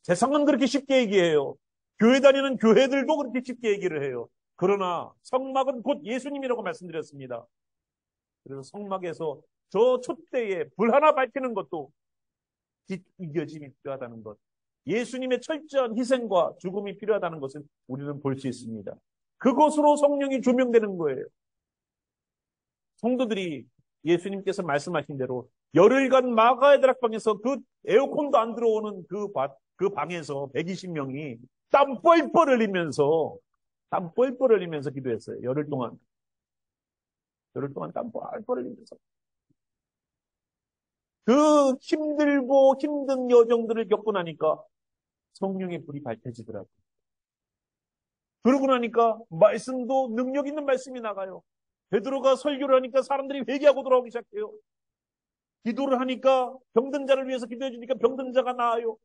세상은 그렇게 쉽게 얘기해요. 교회 다니는 교회들도 그렇게 쉽게 얘기를 해요. 그러나 성막은 곧 예수님이라고 말씀드렸습니다. 그래서 성막에서 저 촛대에 불 하나 밝히는 것도 짓 이겨짐이 필요하다는 것. 예수님의 철저한 희생과 죽음이 필요하다는 것을 우리는 볼 수 있습니다. 그것으로 성령이 조명되는 거예요. 성도들이 예수님께서 말씀하신 대로 열흘간 마가의 다락방에서 그 에어컨도 안 들어오는 그 방에서 120명이 땀 뻘뻘 흘리면서 기도했어요. 열흘 동안 땀 뻘뻘 흘리면서. 그 힘들고 힘든 여정들을 겪고 나니까 성령의 불이 밝혀지더라고요. 그러고 나니까 말씀도 능력 있는 말씀이 나가요. 베드로가 설교를 하니까 사람들이 회개하고 돌아오기 시작해요. 기도를 하니까 병든 자를 위해서 기도해 주니까 병든 자가 나아요.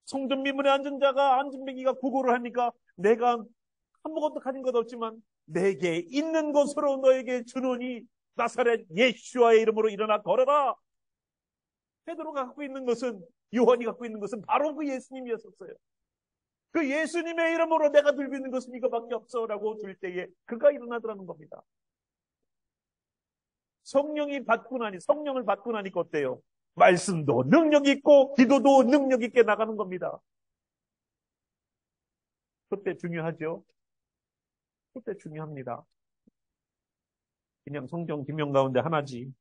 성전 미문에 앉은 자가 앉은 배기가 구걸을 하니까 내가 아무것도 가진 것 없지만 내게 있는 것으로 너에게 주노니 나사렛 예수와의 이름으로 일어나 걸어라. 베드로가 갖고 있는 것은, 요한이 갖고 있는 것은 바로 그 예수님이었었어요. 그 예수님의 이름으로 내가 들고 있는 것은 이거밖에 없어라고 줄 때에 그가 일어나더라는 겁니다. 성령을 받고 나니까 어때요? 말씀도 능력 있고 기도도 능력 있게 나가는 겁니다. 그때 중요하죠? 그때 중요합니다. 그냥 성경 기명 가운데 하나지.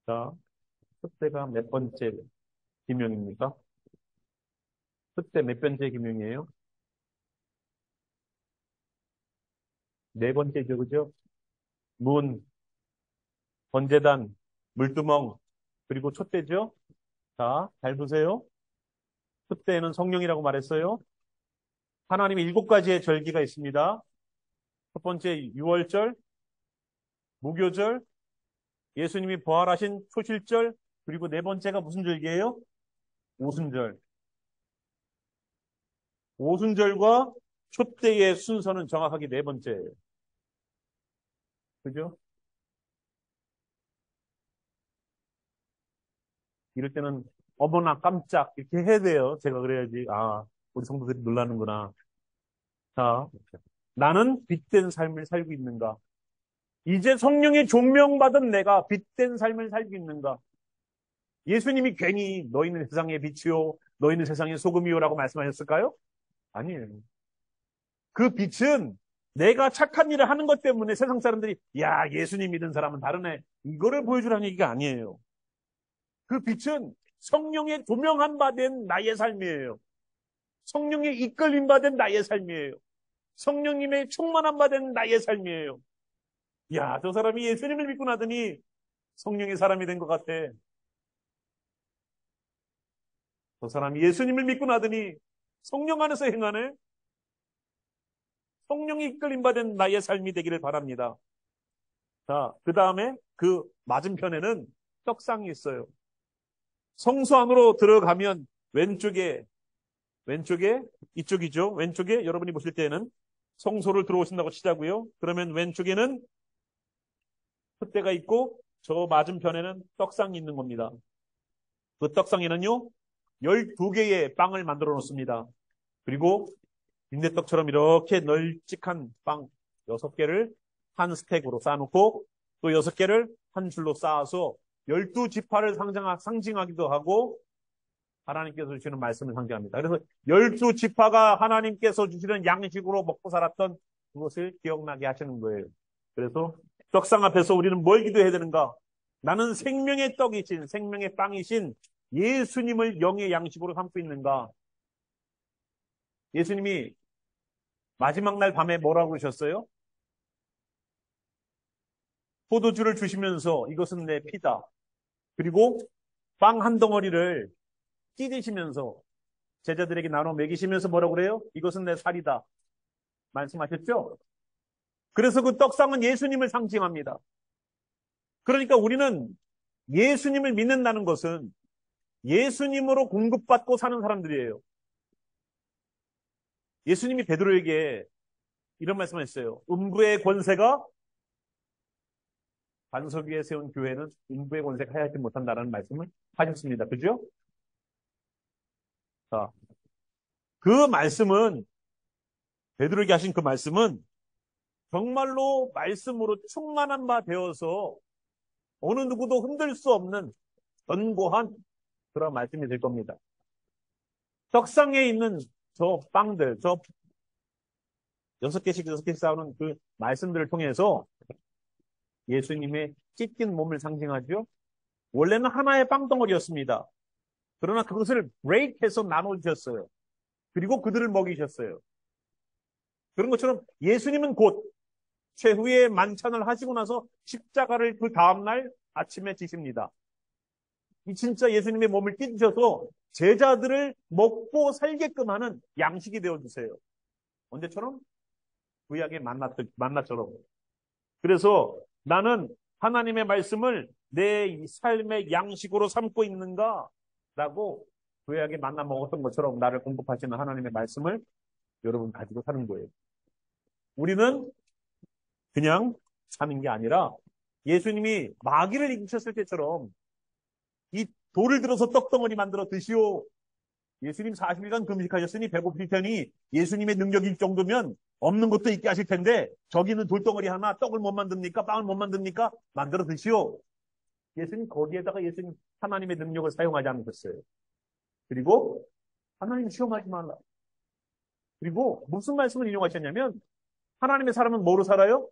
자, 그때가 몇 번째 기명입니까? 그때 몇 번째 기명이에요? 네 번째죠, 그죠? 문, 번제단, 물두멍, 그리고 촛대죠? 자, 잘 보세요. 촛대에는 성령이라고 말했어요. 하나님의 7가지의 절기가 있습니다. 첫 번째 유월절, 무교절, 예수님이 부활하신 초실절, 그리고 네 번째가 무슨 절기예요? 오순절. 오순절과 촛대의 순서는 정확하게 네 번째예요. 그죠? 이럴 때는 어머나 깜짝 이렇게 해야 돼요. 제가 그래야지. 우리 성도들이 놀라는구나. 자, 나는 빛된 삶을 살고 있는가? 이제 성령의 조명받은 내가 빛된 삶을 살고 있는가? 예수님이 괜히 너희는 세상의 빛이요, 너희는 세상의 소금이요라고 말씀하셨을까요? 아니에요. 그 빛은 내가 착한 일을 하는 것 때문에 세상 사람들이 야, 예수님 믿은 사람은 다르네. 이거를 보여주라는 얘기가 아니에요. 그 빛은 성령의 조명한 바 된 나의 삶이에요. 성령의 이끌림 바 된 나의 삶이에요. 성령님의 충만한 바 된 나의 삶이에요. 야, 저 사람이 예수님을 믿고 나더니 성령의 사람이 된 것 같아. 저 사람이 예수님을 믿고 나더니 성령 안에서 행하네. 성령이 이끌림 받은 나의 삶이 되기를 바랍니다. 자, 그 다음에 그 맞은편에는 떡상이 있어요. 성소 안으로 들어가면 왼쪽에 이쪽이죠. 왼쪽에 여러분이 보실 때는 성소를 들어오신다고 치자고요. 그러면 왼쪽에는 촛대가 있고 저 맞은편에는 떡상이 있는 겁니다. 그 떡상에는요 12개의 빵을 만들어 놓습니다. 그리고 빈대떡처럼 이렇게 널찍한 빵 6개를 한 스택으로 쌓아놓고 또 6개를 한 줄로 쌓아서 12지파를 상징하기도 하고 하나님께서 주시는 말씀을 상징합니다. 그래서 12지파가 하나님께서 주시는 양식으로 먹고 살았던 그것을 기억나게 하시는 거예요. 그래서 떡상 앞에서 우리는 뭘 기도해야 되는가? 나는 생명의 떡이신, 생명의 빵이신 예수님을 영의 양식으로 삼고 있는가? 예수님이 마지막 날 밤에 뭐라고 그러셨어요? 포도주를 주시면서 이것은 내 피다. 그리고 빵 한 덩어리를 찢으시면서 제자들에게 나눠 먹이시면서 뭐라고 그래요? 이것은 내 살이다. 말씀하셨죠? 그래서 그 떡상은 예수님을 상징합니다. 그러니까 우리는 예수님을 믿는다는 것은 예수님으로 공급받고 사는 사람들이에요. 예수님이 베드로에게 이런 말씀하셨어요. 음부의 권세가 반석 위에 세운 교회는 음부의 권세가 하야하지 못한다라는 말씀을 하셨습니다. 그죠? 자, 그 말씀은 베드로에게 하신 그 말씀은 정말로 말씀으로 충만한 바 되어서 어느 누구도 흔들 수 없는 견고한 그런 말씀이 될 겁니다. 떡상에 있는 저 빵들, 저 6개씩 쌓아놓은 그 말씀들을 통해서 예수님의 찢긴 몸을 상징하죠. 원래는 하나의 빵덩어리였습니다. 그러나 그것을 브레이크해서 나눠주셨어요. 그리고 그들을 먹이셨어요. 그런 것처럼 예수님은 곧 최후의 만찬을 하시고 나서 십자가를 그 다음날 아침에 지십니다. 이 진짜 예수님의 몸을 찢으셔서 제자들을 먹고 살게끔 하는 양식이 되어주세요. 언제처럼? 구약의 만나처럼. 그래서 나는 하나님의 말씀을 내 삶의 양식으로 삼고 있는가? 라고 구약의 만나 먹었던 것처럼 나를 공급하시는 하나님의 말씀을 여러분 가지고 사는 거예요. 우리는 그냥 사는 게 아니라 예수님이 마귀를 이기셨을 때처럼 이 돌을 들어서 떡덩어리 만들어 드시오. 예수님 40일간 금식하셨으니 배고플 테니 예수님의 능력일 정도면 없는 것도 있게 하실 텐데 저기는 돌덩어리 하나 떡을 못 만듭니까? 빵을 못 만듭니까? 만들어 드시오. 예수님 거기에다가 예수님 하나님의 능력을 사용하지 않으셨어요. 그리고 하나님 시험하지 말라. 그리고 무슨 말씀을 인용하셨냐면 하나님의 사람은 뭐로 살아요?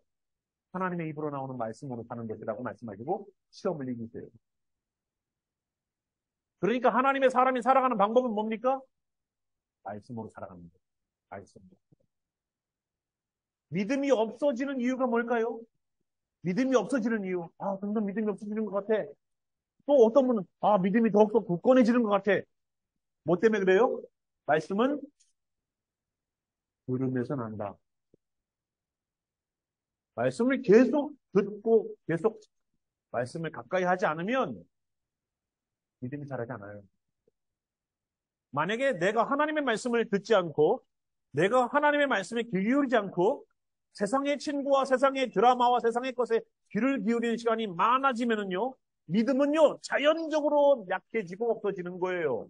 하나님의 입으로 나오는 말씀으로 사는 것이라고 말씀하시고 시험을 이기세요. 그러니까 하나님의 사람이 살아가는 방법은 뭡니까? 말씀으로 살아가는 거예요. 말씀으로. 믿음이 없어지는 이유가 뭘까요? 믿음이 없어지는 이유. 점점 믿음이 없어지는 것 같아. 또 어떤 분은 믿음이 더욱더 굳건해지는 것 같아. 뭐 때문에 그래요? 말씀은 들으면서 난다. 말씀을 계속 듣고 계속 말씀을 가까이 하지 않으면 믿음이 자라지 않아요. 만약에 내가 하나님의 말씀을 듣지 않고 내가 하나님의 말씀에 귀 기울이지 않고 세상의 친구와 세상의 드라마와 세상의 것에 귀를 기울이는 시간이 많아지면은요, 믿음은요, 자연적으로 약해지고 없어지는 거예요.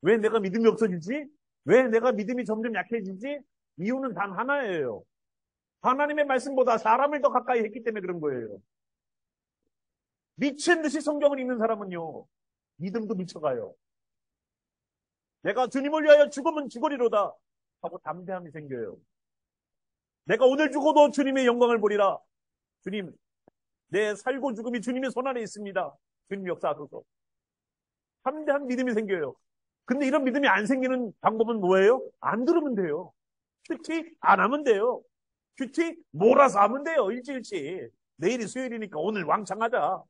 왜 내가 믿음이 없어지지? 왜 내가 믿음이 점점 약해지지? 이유는 단 하나예요. 하나님의 말씀보다 사람을 더 가까이 했기 때문에 그런 거예요. 미친 듯이 성경을 읽는 사람은요, 믿음도 미쳐가요. 내가 주님을 위하여 죽으면 죽으리로다 하고 담대함이 생겨요. 내가 오늘 죽어도 주님의 영광을 보리라. 주님, 내 살고 죽음이 주님의 손안에 있습니다. 주님 역사하소서. 담대한 믿음이 생겨요. 근데 이런 믿음이 안 생기는 방법은 뭐예요? 안 들으면 돼요. 큐티 안 하면 돼요. 큐티 몰아서 하면 돼요. 일찌일치. 내일이 수요일이니까 오늘 왕창 하자.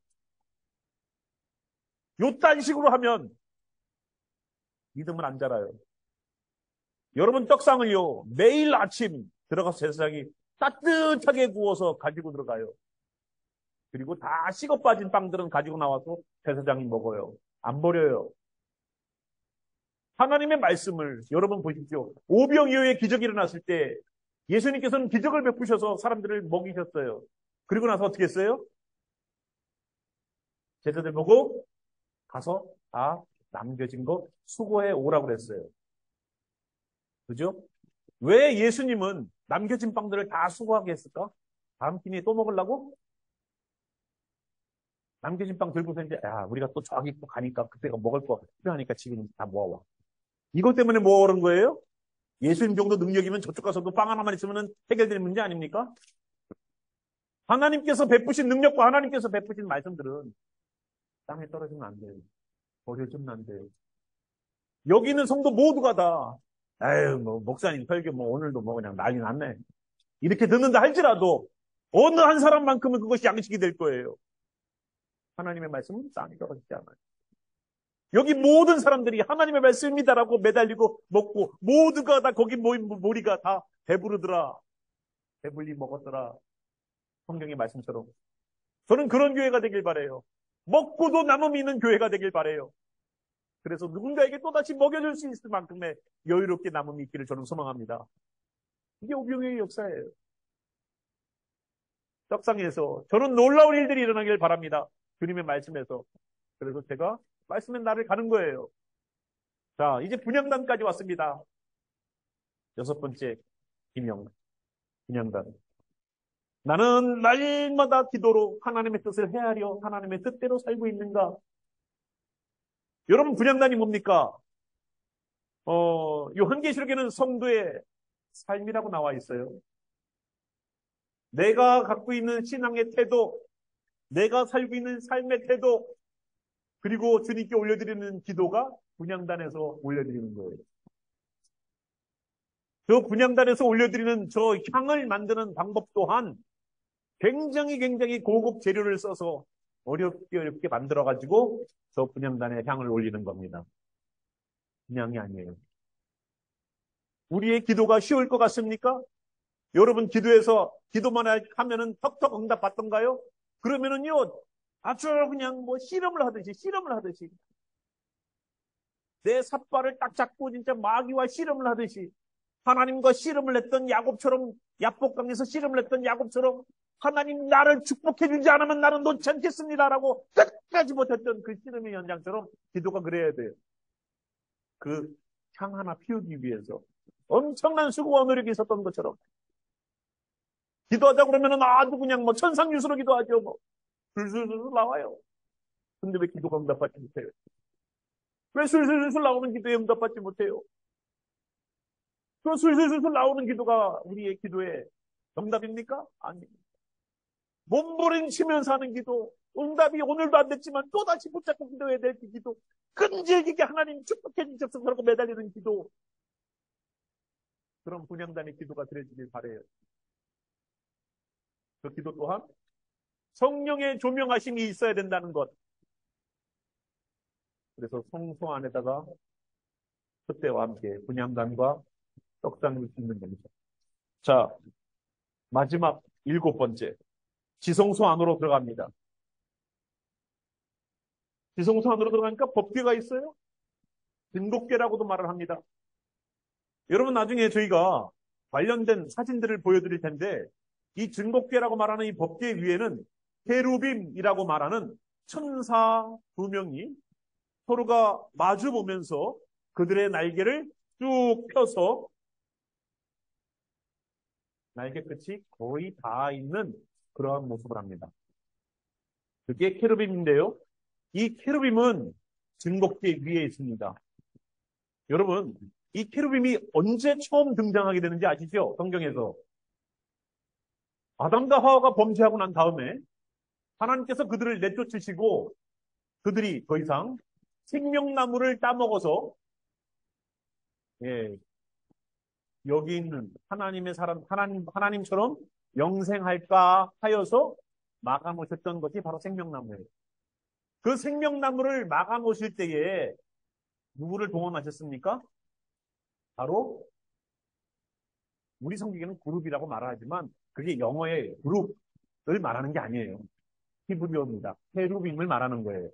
요딴 식으로 하면 믿음은 안 자라요. 여러분 떡상을요, 매일 아침 들어가서 제사장이 따뜻하게 구워서 가지고 들어가요. 그리고 다 식어 빠진 빵들은 가지고 나와서 제사장이 먹어요. 안 버려요. 하나님의 말씀을 여러분 보십시오. 오병이어의 기적이 일어났을 때 예수님께서는 기적을 베푸셔서 사람들을 먹이셨어요. 그리고 나서 어떻게 했어요? 제자들 보고 가서 다 남겨진 거 수고해 오라고 그랬어요. 그죠? 왜 예수님은 남겨진 빵들을 다 수고하게 했을까? 다음 끼니에 또 먹으려고? 남겨진 빵 들고서 이제, 야, 우리가 또 저기 또 가니까 그때가 먹을 거 필요하니까 지금 다 모아와. 이것 때문에 모아오는 거예요? 예수님 정도 능력이면 저쪽 가서도 빵 하나만 있으면 해결되는 문제 아닙니까? 하나님께서 베푸신 능력과 하나님께서 베푸신 말씀들은 땅에 떨어지면 안 돼요. 버려지면 안 돼요. 여기 있는 성도 모두가 다, 아유, 뭐, 목사님 설교 뭐, 오늘도 뭐, 그냥 난리 났네. 이렇게 듣는다 할지라도, 어느 한 사람만큼은 그것이 양식이 될 거예요. 하나님의 말씀은 땅에 떨어지지 않아요. 여기 모든 사람들이 하나님의 말씀입니다라고 매달리고 먹고, 모두가 다 거기 모인 모리가 다 배부르더라. 배불리 먹었더라. 성경의 말씀처럼. 저는 그런 교회가 되길 바래요. 먹고도 남음이 있는 교회가 되길 바래요. 그래서 누군가에게 또다시 먹여줄 수 있을 만큼의 여유롭게 남음이 있기를 저는 소망합니다. 이게 오병이의 역사예요. 떡상에서 저는 놀라운 일들이 일어나길 바랍니다. 주님의 말씀에서. 그래서 제가 말씀의 날을 가는 거예요. 자, 이제 분향단까지 왔습니다. 6번째 분향단. 나는 날마다 기도로 하나님의 뜻을 헤아려 하나님의 뜻대로 살고 있는가? 여러분, 분향단이 뭡니까? 요한계시록에는 성도의 삶이라고 나와 있어요. 내가 갖고 있는 신앙의 태도, 내가 살고 있는 삶의 태도, 그리고 주님께 올려드리는 기도가 분향단에서 올려드리는 거예요. 저 분향단에서 올려드리는 저 향을 만드는 방법 또한 굉장히 고급 재료를 써서 어렵게 만들어가지고 저 분향단에 향을 올리는 겁니다. 그냥이 아니에요. 우리의 기도가 쉬울 것 같습니까? 여러분 기도해서 기도만 하면은 턱턱 응답 받던가요? 그러면은요, 아주 그냥 뭐 씨름을 하듯이 내 삿발을 딱 잡고 진짜 마귀와 씨름을 하듯이 하나님과 씨름을 했던 야곱처럼, 야복강에서 씨름을 했던 야곱처럼 하나님 나를 축복해 주지 않으면 나는 놓지 않겠습니다라고 끝까지 못했던 그 씨름의 연장처럼 기도가 그래야 돼요. 그 향 하나 피우기 위해서 엄청난 수고와 노력이 있었던 것처럼 기도하자 그러면은 아주 그냥 뭐 천상유수로 기도하죠. 뭐 술술술 나와요. 근데 왜 기도가 응답받지 못해요? 왜 술술술 나오는 기도에 응답받지 못해요? 그 술술술 나오는 기도가 우리의 기도의 응답입니까? 아닙니다. 몸부림치면서 하는 기도, 응답이 오늘도 안 됐지만 또다시 붙잡고 기도해야 될 그 기도, 끈질기게 하나님 축복해 주셔서 그러고 매달리는 기도, 그런 분향단의 기도가 드려지길 바라요. 그 기도 또한 성령의 조명하심이 있어야 된다는 것. 그래서 성소 안에다가 그때와 함께 분향단과 떡상을 짓는 겁니다. 자, 마지막 7번째. 지성소 안으로 들어갑니다. 지성소 안으로 들어가니까 법궤가 있어요. 등곡궤라고도 말을 합니다. 여러분 나중에 저희가 관련된 사진들을 보여드릴 텐데 이 증곡궤라고 말하는 이 법궤 위에는 케루빔이라고 말하는 천사 2명이 서로가 마주 보면서 그들의 날개를 쭉 펴서 날개 끝이 거의 다 있는 그러한 모습을 합니다. 그게 케루빔인데요. 이 케루빔은 증곡궤 위에 있습니다. 여러분, 이 케루빔이 언제 처음 등장하게 되는지 아시죠? 성경에서. 아담과 하와가 범죄하고 난 다음에 하나님께서 그들을 내쫓으시고 그들이 더 이상 생명나무를 따먹어서 여기 있는 하나님의 사람, 하나님처럼 영생할까 하여서 막아놓으셨던 것이 바로 생명나무예요. 그 생명나무를 막아놓으실 때에 누구를 동원하셨습니까? 바로 우리 성경에는 그룹이라고 말하지만 그게 영어의 그룹을 말하는 게 아니에요. 히브리어입니다. 헤루빔을 말하는 거예요.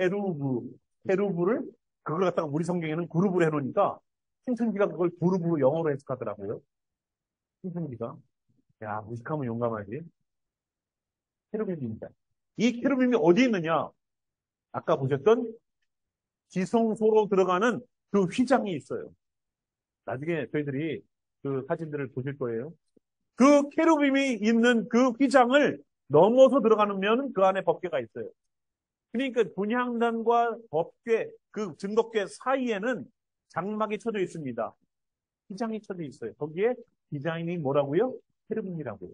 헤루브를 그걸 갖다가 우리 성경에는 그룹을 해놓으니까 신천지가 그걸 그룹으로 영어로 해석하더라고요. 신천지가. 야, 무식하면 용감하지. 케루빔입니다. 이 케루빔이 어디 있느냐? 아까 보셨던 지성소로 들어가는 그 휘장이 있어요. 나중에 저희들이 그 사진들을 보실 거예요. 그 케루빔이 있는 그 휘장을 넘어서 들어가면 그 안에 법궤가 있어요. 그러니까 분향단과 법궤, 그 증거궤 사이에는 장막이 쳐져 있습니다. 휘장이 쳐져 있어요. 거기에 디자인이 뭐라고요? 케루빔이라고요.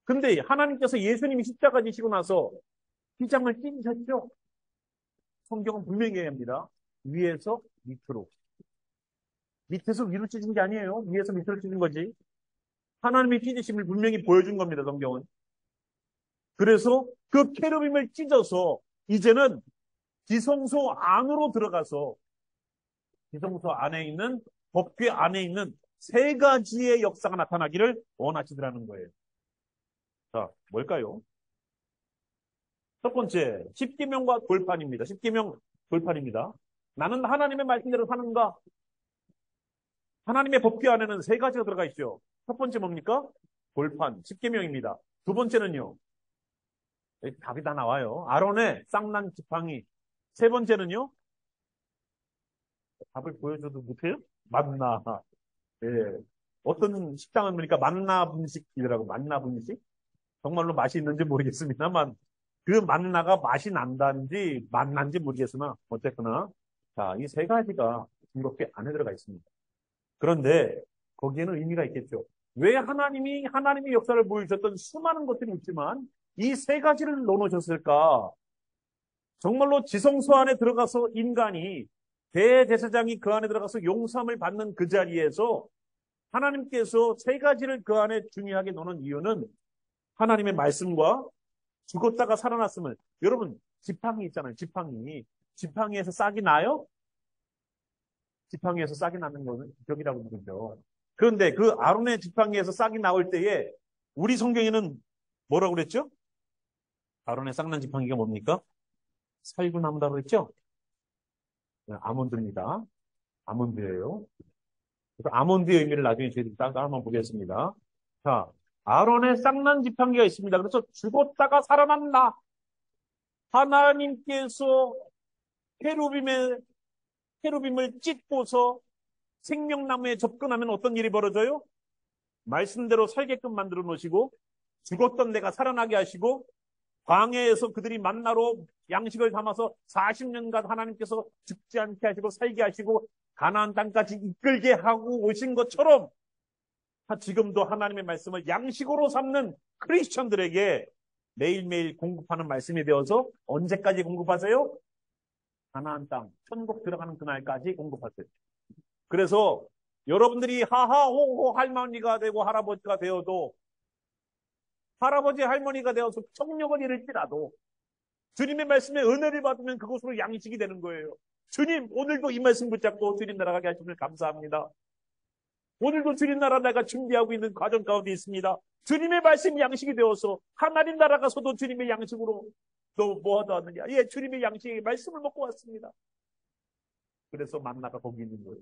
근데 하나님께서 예수님이 십자가 지시고 나서 휘장을 찢으셨죠? 성경은 분명히 얘기합니다. 위에서 밑으로. 밑에서 위로 찢은 게 아니에요. 위에서 밑으로 찢은 거지. 하나님의 찢으심을 분명히 보여준 겁니다. 성경은. 그래서 그 케루빔을 찢어서 이제는 지성소 안으로 들어가서 지성소 안에 있는 법궤 안에 있는 세 가지의 역사가 나타나기를 원하시더라는 거예요. 자, 뭘까요? 첫 번째, 십계명과 돌판입니다. 십계명 돌판입니다. 나는 하나님의 말씀대로 사는가? 하나님의 법궤 안에는 세 가지가 들어가 있죠. 첫 번째 뭡니까? 돌판, 십계명입니다. 두 번째는요. 답이 다 나와요. 아론의 쌍난 지팡이. 세 번째는요. 답을 보여줘도 못해요? 만나. 예. 어떤 식당은 보니까 만나 분식이라고, 만나 분식? 정말로 맛이 있는지 모르겠습니다만, 그 만나가 맛이 난다는지, 맛난지 모르겠으나, 어쨌거나, 자, 이 세 가지가 중국계 안에 들어가 있습니다. 그런데, 거기에는 의미가 있겠죠. 왜 하나님이 역사를 보여주셨던 수많은 것들이 있지만, 이 세 가지를 넣어놓으셨을까? 정말로 지성소 안에 들어가서 인간이, 대제사장이 그 안에 들어가서 용서함을 받는 그 자리에서 하나님께서 세 가지를 그 안에 중요하게 놓는 이유는 하나님의 말씀과 죽었다가 살아났음을. 여러분, 지팡이 있잖아요. 지팡이. 지팡이에서 싹이 나요? 지팡이에서 싹이 나는 거는 기적이라고 부르죠. 그런데 그 아론의 지팡이에서 싹이 나올 때에 우리 성경에는 뭐라고 그랬죠? 아론의 싹난 지팡이가 뭡니까? 살구나무라고 그랬죠? 아몬드입니다. 아몬드예요. 그래서 아몬드의 의미를 나중에 저희들이 따로 한번 보겠습니다. 자, 아론의 쌍난 지팡이가 있습니다. 그래서 죽었다가 살아났나? 하나님께서 케루빔을 찢고서 생명나무에 접근하면 어떤 일이 벌어져요? 말씀대로 살게끔 만들어 놓으시고 죽었던 내가 살아나게 하시고 광야에서 그들이 만나러 양식을 담아서 40년간 하나님께서 죽지 않게 하시고 살게 하시고 가나안 땅까지 이끌게 하고 오신 것처럼 지금도 하나님의 말씀을 양식으로 삼는 크리스천들에게 매일매일 공급하는 말씀이 되어서 언제까지 공급하세요? 가나안 땅, 천국 들어가는 그날까지 공급하세요. 그래서 여러분들이 하하호호 할머니가 되고 할아버지가 되어도 할아버지 할머니가 되어서 청력을 잃을지라도 주님의 말씀에 은혜를 받으면 그것으로 양식이 되는 거예요. 주님, 오늘도 이 말씀 붙잡고 주님 나라가게 하심을 감사합니다. 오늘도 주님 나라 내가 준비하고 있는 과정 가운데 있습니다. 주님의 말씀이 양식이 되어서 하나님 나라 가서도 주님의 양식으로 또 뭐 하다 왔느냐. 예, 주님의 양식의 말씀을 먹고 왔습니다. 그래서 만나가 거기 있는 거예요.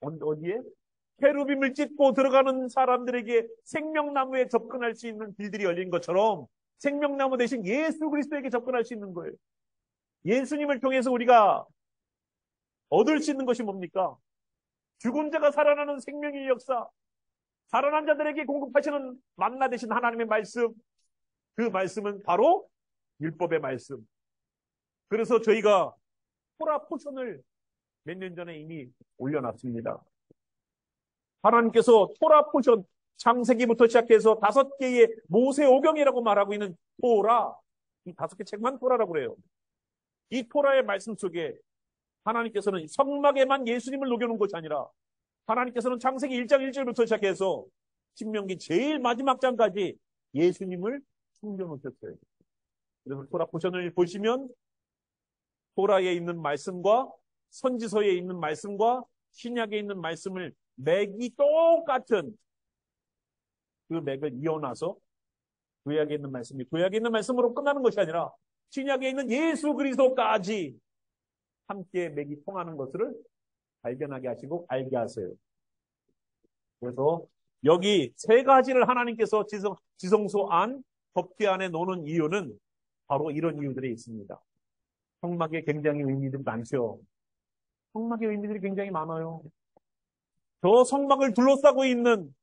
어디에? 케루빔을 찢고 들어가는 사람들에게 생명나무에 접근할 수 있는 길들이 열린 것처럼 생명나무 대신 예수 그리스도에게 접근할 수 있는 거예요. 예수님을 통해서 우리가 얻을 수 있는 것이 뭡니까? 죽은 자가 살아나는 생명의 역사, 살아난 자들에게 공급하시는 만나 되신 하나님의 말씀, 그 말씀은 바로 율법의 말씀. 그래서 저희가 토라 포션을 몇 년 전에 이미 올려놨습니다. 하나님께서 토라 포션, 창세기부터 시작해서 5개의 모세오경이라고 말하고 있는 토라, 이 5개 책만 토라라고 그래요. 이 토라의 말씀 속에 하나님께서는 성막에만 예수님을 녹여놓은 것이 아니라 하나님께서는 창세기 1장 1절부터 시작해서 신명기 제일 마지막 장까지 예수님을 숨겨놓으셨어요. 그래서 토라 포션을 보시면 토라에 있는 말씀과 선지서에 있는 말씀과 신약에 있는 말씀을 맥이 똑같은 그 맥을 이어놔서 구약에 있는 말씀이 구약에 있는 말씀으로 끝나는 것이 아니라 신약에 있는 예수 그리스도까지 함께 맥이 통하는 것을 발견하게 하시고 알게 하세요. 그래서 여기 세 가지를 하나님께서 지성소 안, 법궤 안에 놓는 이유는 바로 이런 이유들이 있습니다. 성막에 굉장히 의미들이 많죠. 성막의 의미들이 굉장히 많아요. 저 성막을 둘러싸고 있는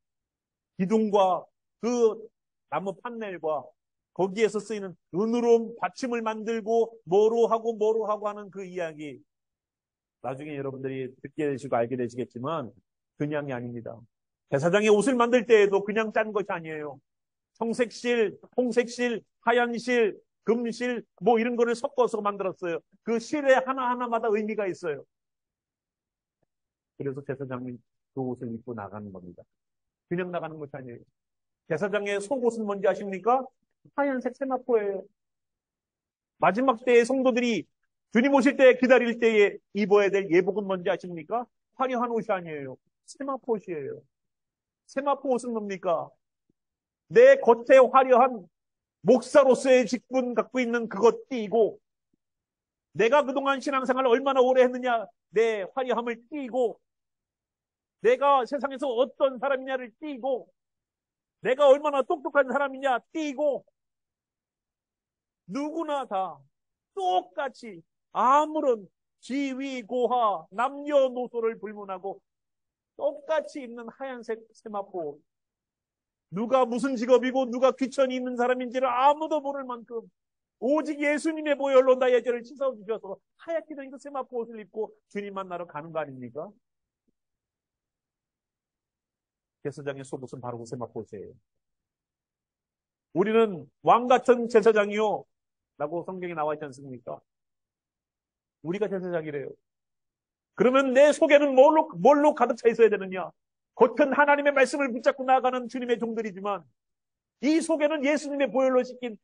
기둥과 그 나무 판넬과 거기에서 쓰이는 은으로 받침을 만들고 뭐로 하고 하는 그 이야기. 나중에 여러분들이 듣게 되시고 알게 되시겠지만 그냥이 아닙니다. 제사장의 옷을 만들 때에도 그냥 짠 것이 아니에요. 청색실, 홍색실, 하얀실, 금실 뭐 이런 거를 섞어서 만들었어요. 그 실에 하나하나마다 의미가 있어요. 그래서 제사장이 그 옷을 입고 나가는 겁니다. 그냥 나가는 것이 아니에요. 제사장의 속옷은 뭔지 아십니까? 하얀색 세마포예요. 마지막 때의 성도들이 주님 오실 때 기다릴 때에 입어야 될 예복은 뭔지 아십니까? 화려한 옷이 아니에요. 세마포 옷이에요. 세마포 옷은 뭡니까? 내 겉에 화려한 목사로서의 직분 갖고 있는 그것 띠고, 내가 그동안 신앙생활을 얼마나 오래 했느냐, 내 화려함을 띠고, 내가 세상에서 어떤 사람이냐를 띠고, 내가 얼마나 똑똑한 사람이냐 띠고, 누구나 다 똑같이 아무런 지위, 고하, 남녀노소를 불문하고 똑같이 입는 하얀색 세마포. 누가 무슨 직업이고 누가 귀천이 있는 사람인지를 아무도 모를 만큼 오직 예수님의 보혈로 나의 죄를 씻어주셔서 하얗게 된 그 세마포 옷을 입고 주님 만나러 가는 거 아닙니까? 제사장의 속옷은 바로 그 세마포 옷이에요. 우리는 왕 같은 제사장이요 라고 성경에 나와 있지 않습니까? 우리가 제사장이래요. 그러면 내 속에는 뭘로 가득 차 있어야 되느냐? 겉은 하나님의 말씀을 붙잡고 나아가는 주님의 종들이지만 이 속에는 예수님의 보혈로 씻긴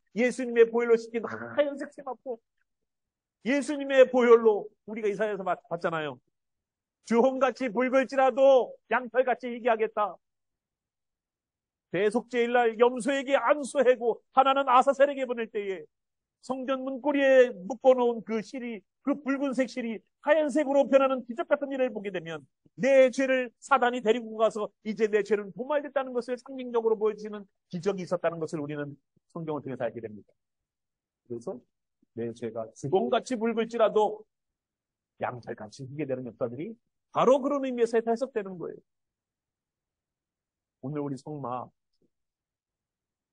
하얀색 세마포. 예수님의 보혈로 우리가 이사야에서 봤잖아요. 주홍같이 붉을지라도 양털같이 희귀하겠다. 대속제일날 염소에게 안수하고 하나는 아사셀에게 보낼 때에 성전 문고리에 묶어놓은 그 실이, 그 붉은색 실이 하얀색으로 변하는 기적 같은 일을 보게 되면 내 죄를 사단이 데리고 가서 이제 내 죄는 도말됐다는 것을 상징적으로 보여주는 기적이 있었다는 것을 우리는 성경을 통해서 알게 됩니다. 그래서 내 죄가 주홍같이 붉을지라도 양털같이 희게 되는 역사들이 바로 그런 의미에서 해석되는 거예요. 오늘 우리 성막,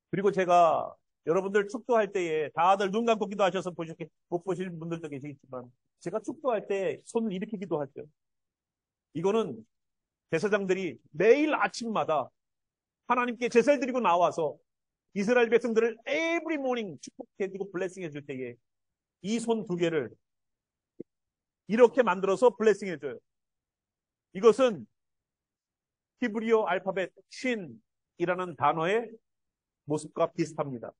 그리고 제가 여러분들 축도할 때에 다들 눈 감고 기도하셔서 못 보실 분들도 계시겠지만 제가 축도할 때 손을 이렇게 기도하죠. 이거는 제사장들이 매일 아침마다 하나님께 제사를 드리고 나와서 이스라엘 백성들을 every morning 축복해주고 블레싱 해줄 때에 이 손 두 개를 이렇게 만들어서 블레싱 해줘요. 이것은 히브리어 알파벳 쉰이라는 단어의 모습과 비슷합니다.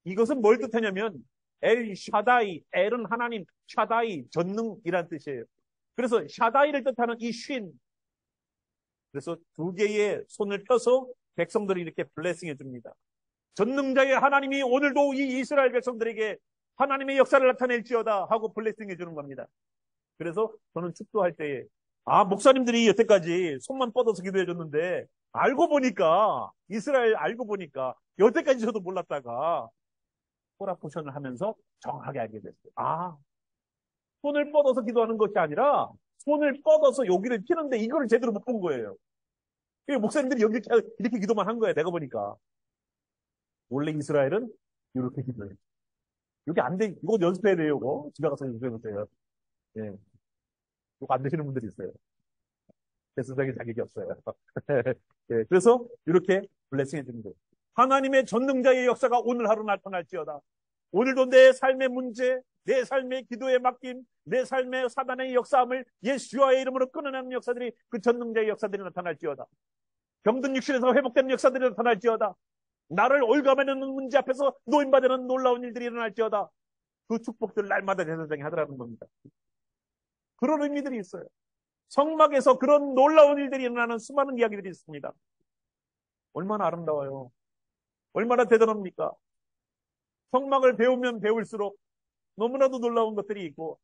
이것은 뭘 뜻하냐면 엘 샤다이, 엘은 하나님, 샤다이 전능이란 뜻이에요. 그래서 샤다이를 뜻하는 이 쉰, 그래서 두 개의 손을 펴서 백성들이 이렇게 블레싱 해줍니다. 전능자의 하나님이 오늘도 이 이스라엘 백성들에게 하나님의 역사를 나타낼지어다 하고 블레싱 해주는 겁니다. 그래서 저는 축도할 때에 목사님들이 여태까지 손만 뻗어서 기도해줬는데 이스라엘 알고 보니까 여태까지 저도 몰랐다가 포라포션을 하면서 정확하게 알게 됐어요. 손을 뻗어서 기도하는 것이 아니라 손을 뻗어서 여기를 피는데 이거를 제대로 못 본 거예요. 목사님들이 이렇게 기도만 한 거예요. 내가 보니까. 원래 이스라엘은 이렇게 기도해요. 여기 안 돼. 이거 연습해야 돼요. 이거. 집에 가서 연습해보세요. 예. 이거 안 되시는 분들이 있어요. 세상에 자격이 없어요. 예. 그래서 이렇게 블레싱 해주는 거예요. 하나님의 전능자의 역사가 오늘 하루 나타날지어다. 오늘도 내 삶의 문제, 내 삶의 기도의 맡김, 내 삶의 사단의 역사함을 예수와의 이름으로 끊어내는 역사들이, 그 전능자의 역사들이 나타날지어다. 병든 육신에서 회복되는 역사들이 나타날지어다. 나를 올가매는 문제 앞에서 노인받는 놀라운 일들이 일어날지어다. 그 축복들 날마다 제사장이 하더라는 겁니다. 그런 의미들이 있어요. 성막에서 그런 놀라운 일들이 일어나는 수많은 이야기들이 있습니다. 얼마나 아름다워요. 얼마나 대단합니까? 성막을 배우면 배울수록 너무나도 놀라운 것들이 있고,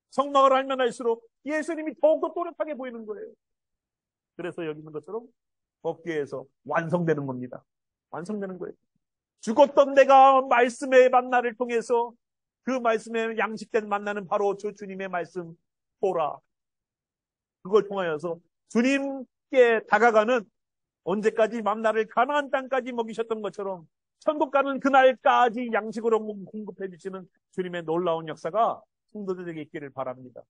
성막을 알면 알수록 예수님이 더욱더 또렷하게 보이는 거예요. 그래서 여기 있는 것처럼 법궤에서 완성되는 겁니다. 완성되는 거예요. 죽었던 내가 말씀의 만나를 통해서 그 말씀에 양식된 만나는 바로 주님의 말씀 보라. 그걸 통하여서 주님께 다가가는 언제까지 만나를 가나안 땅까지 먹이셨던 것처럼 천국 가는 그날까지 양식으로 공급해 주시는 주님의 놀라운 역사가 성도들에게 있기를 바랍니다.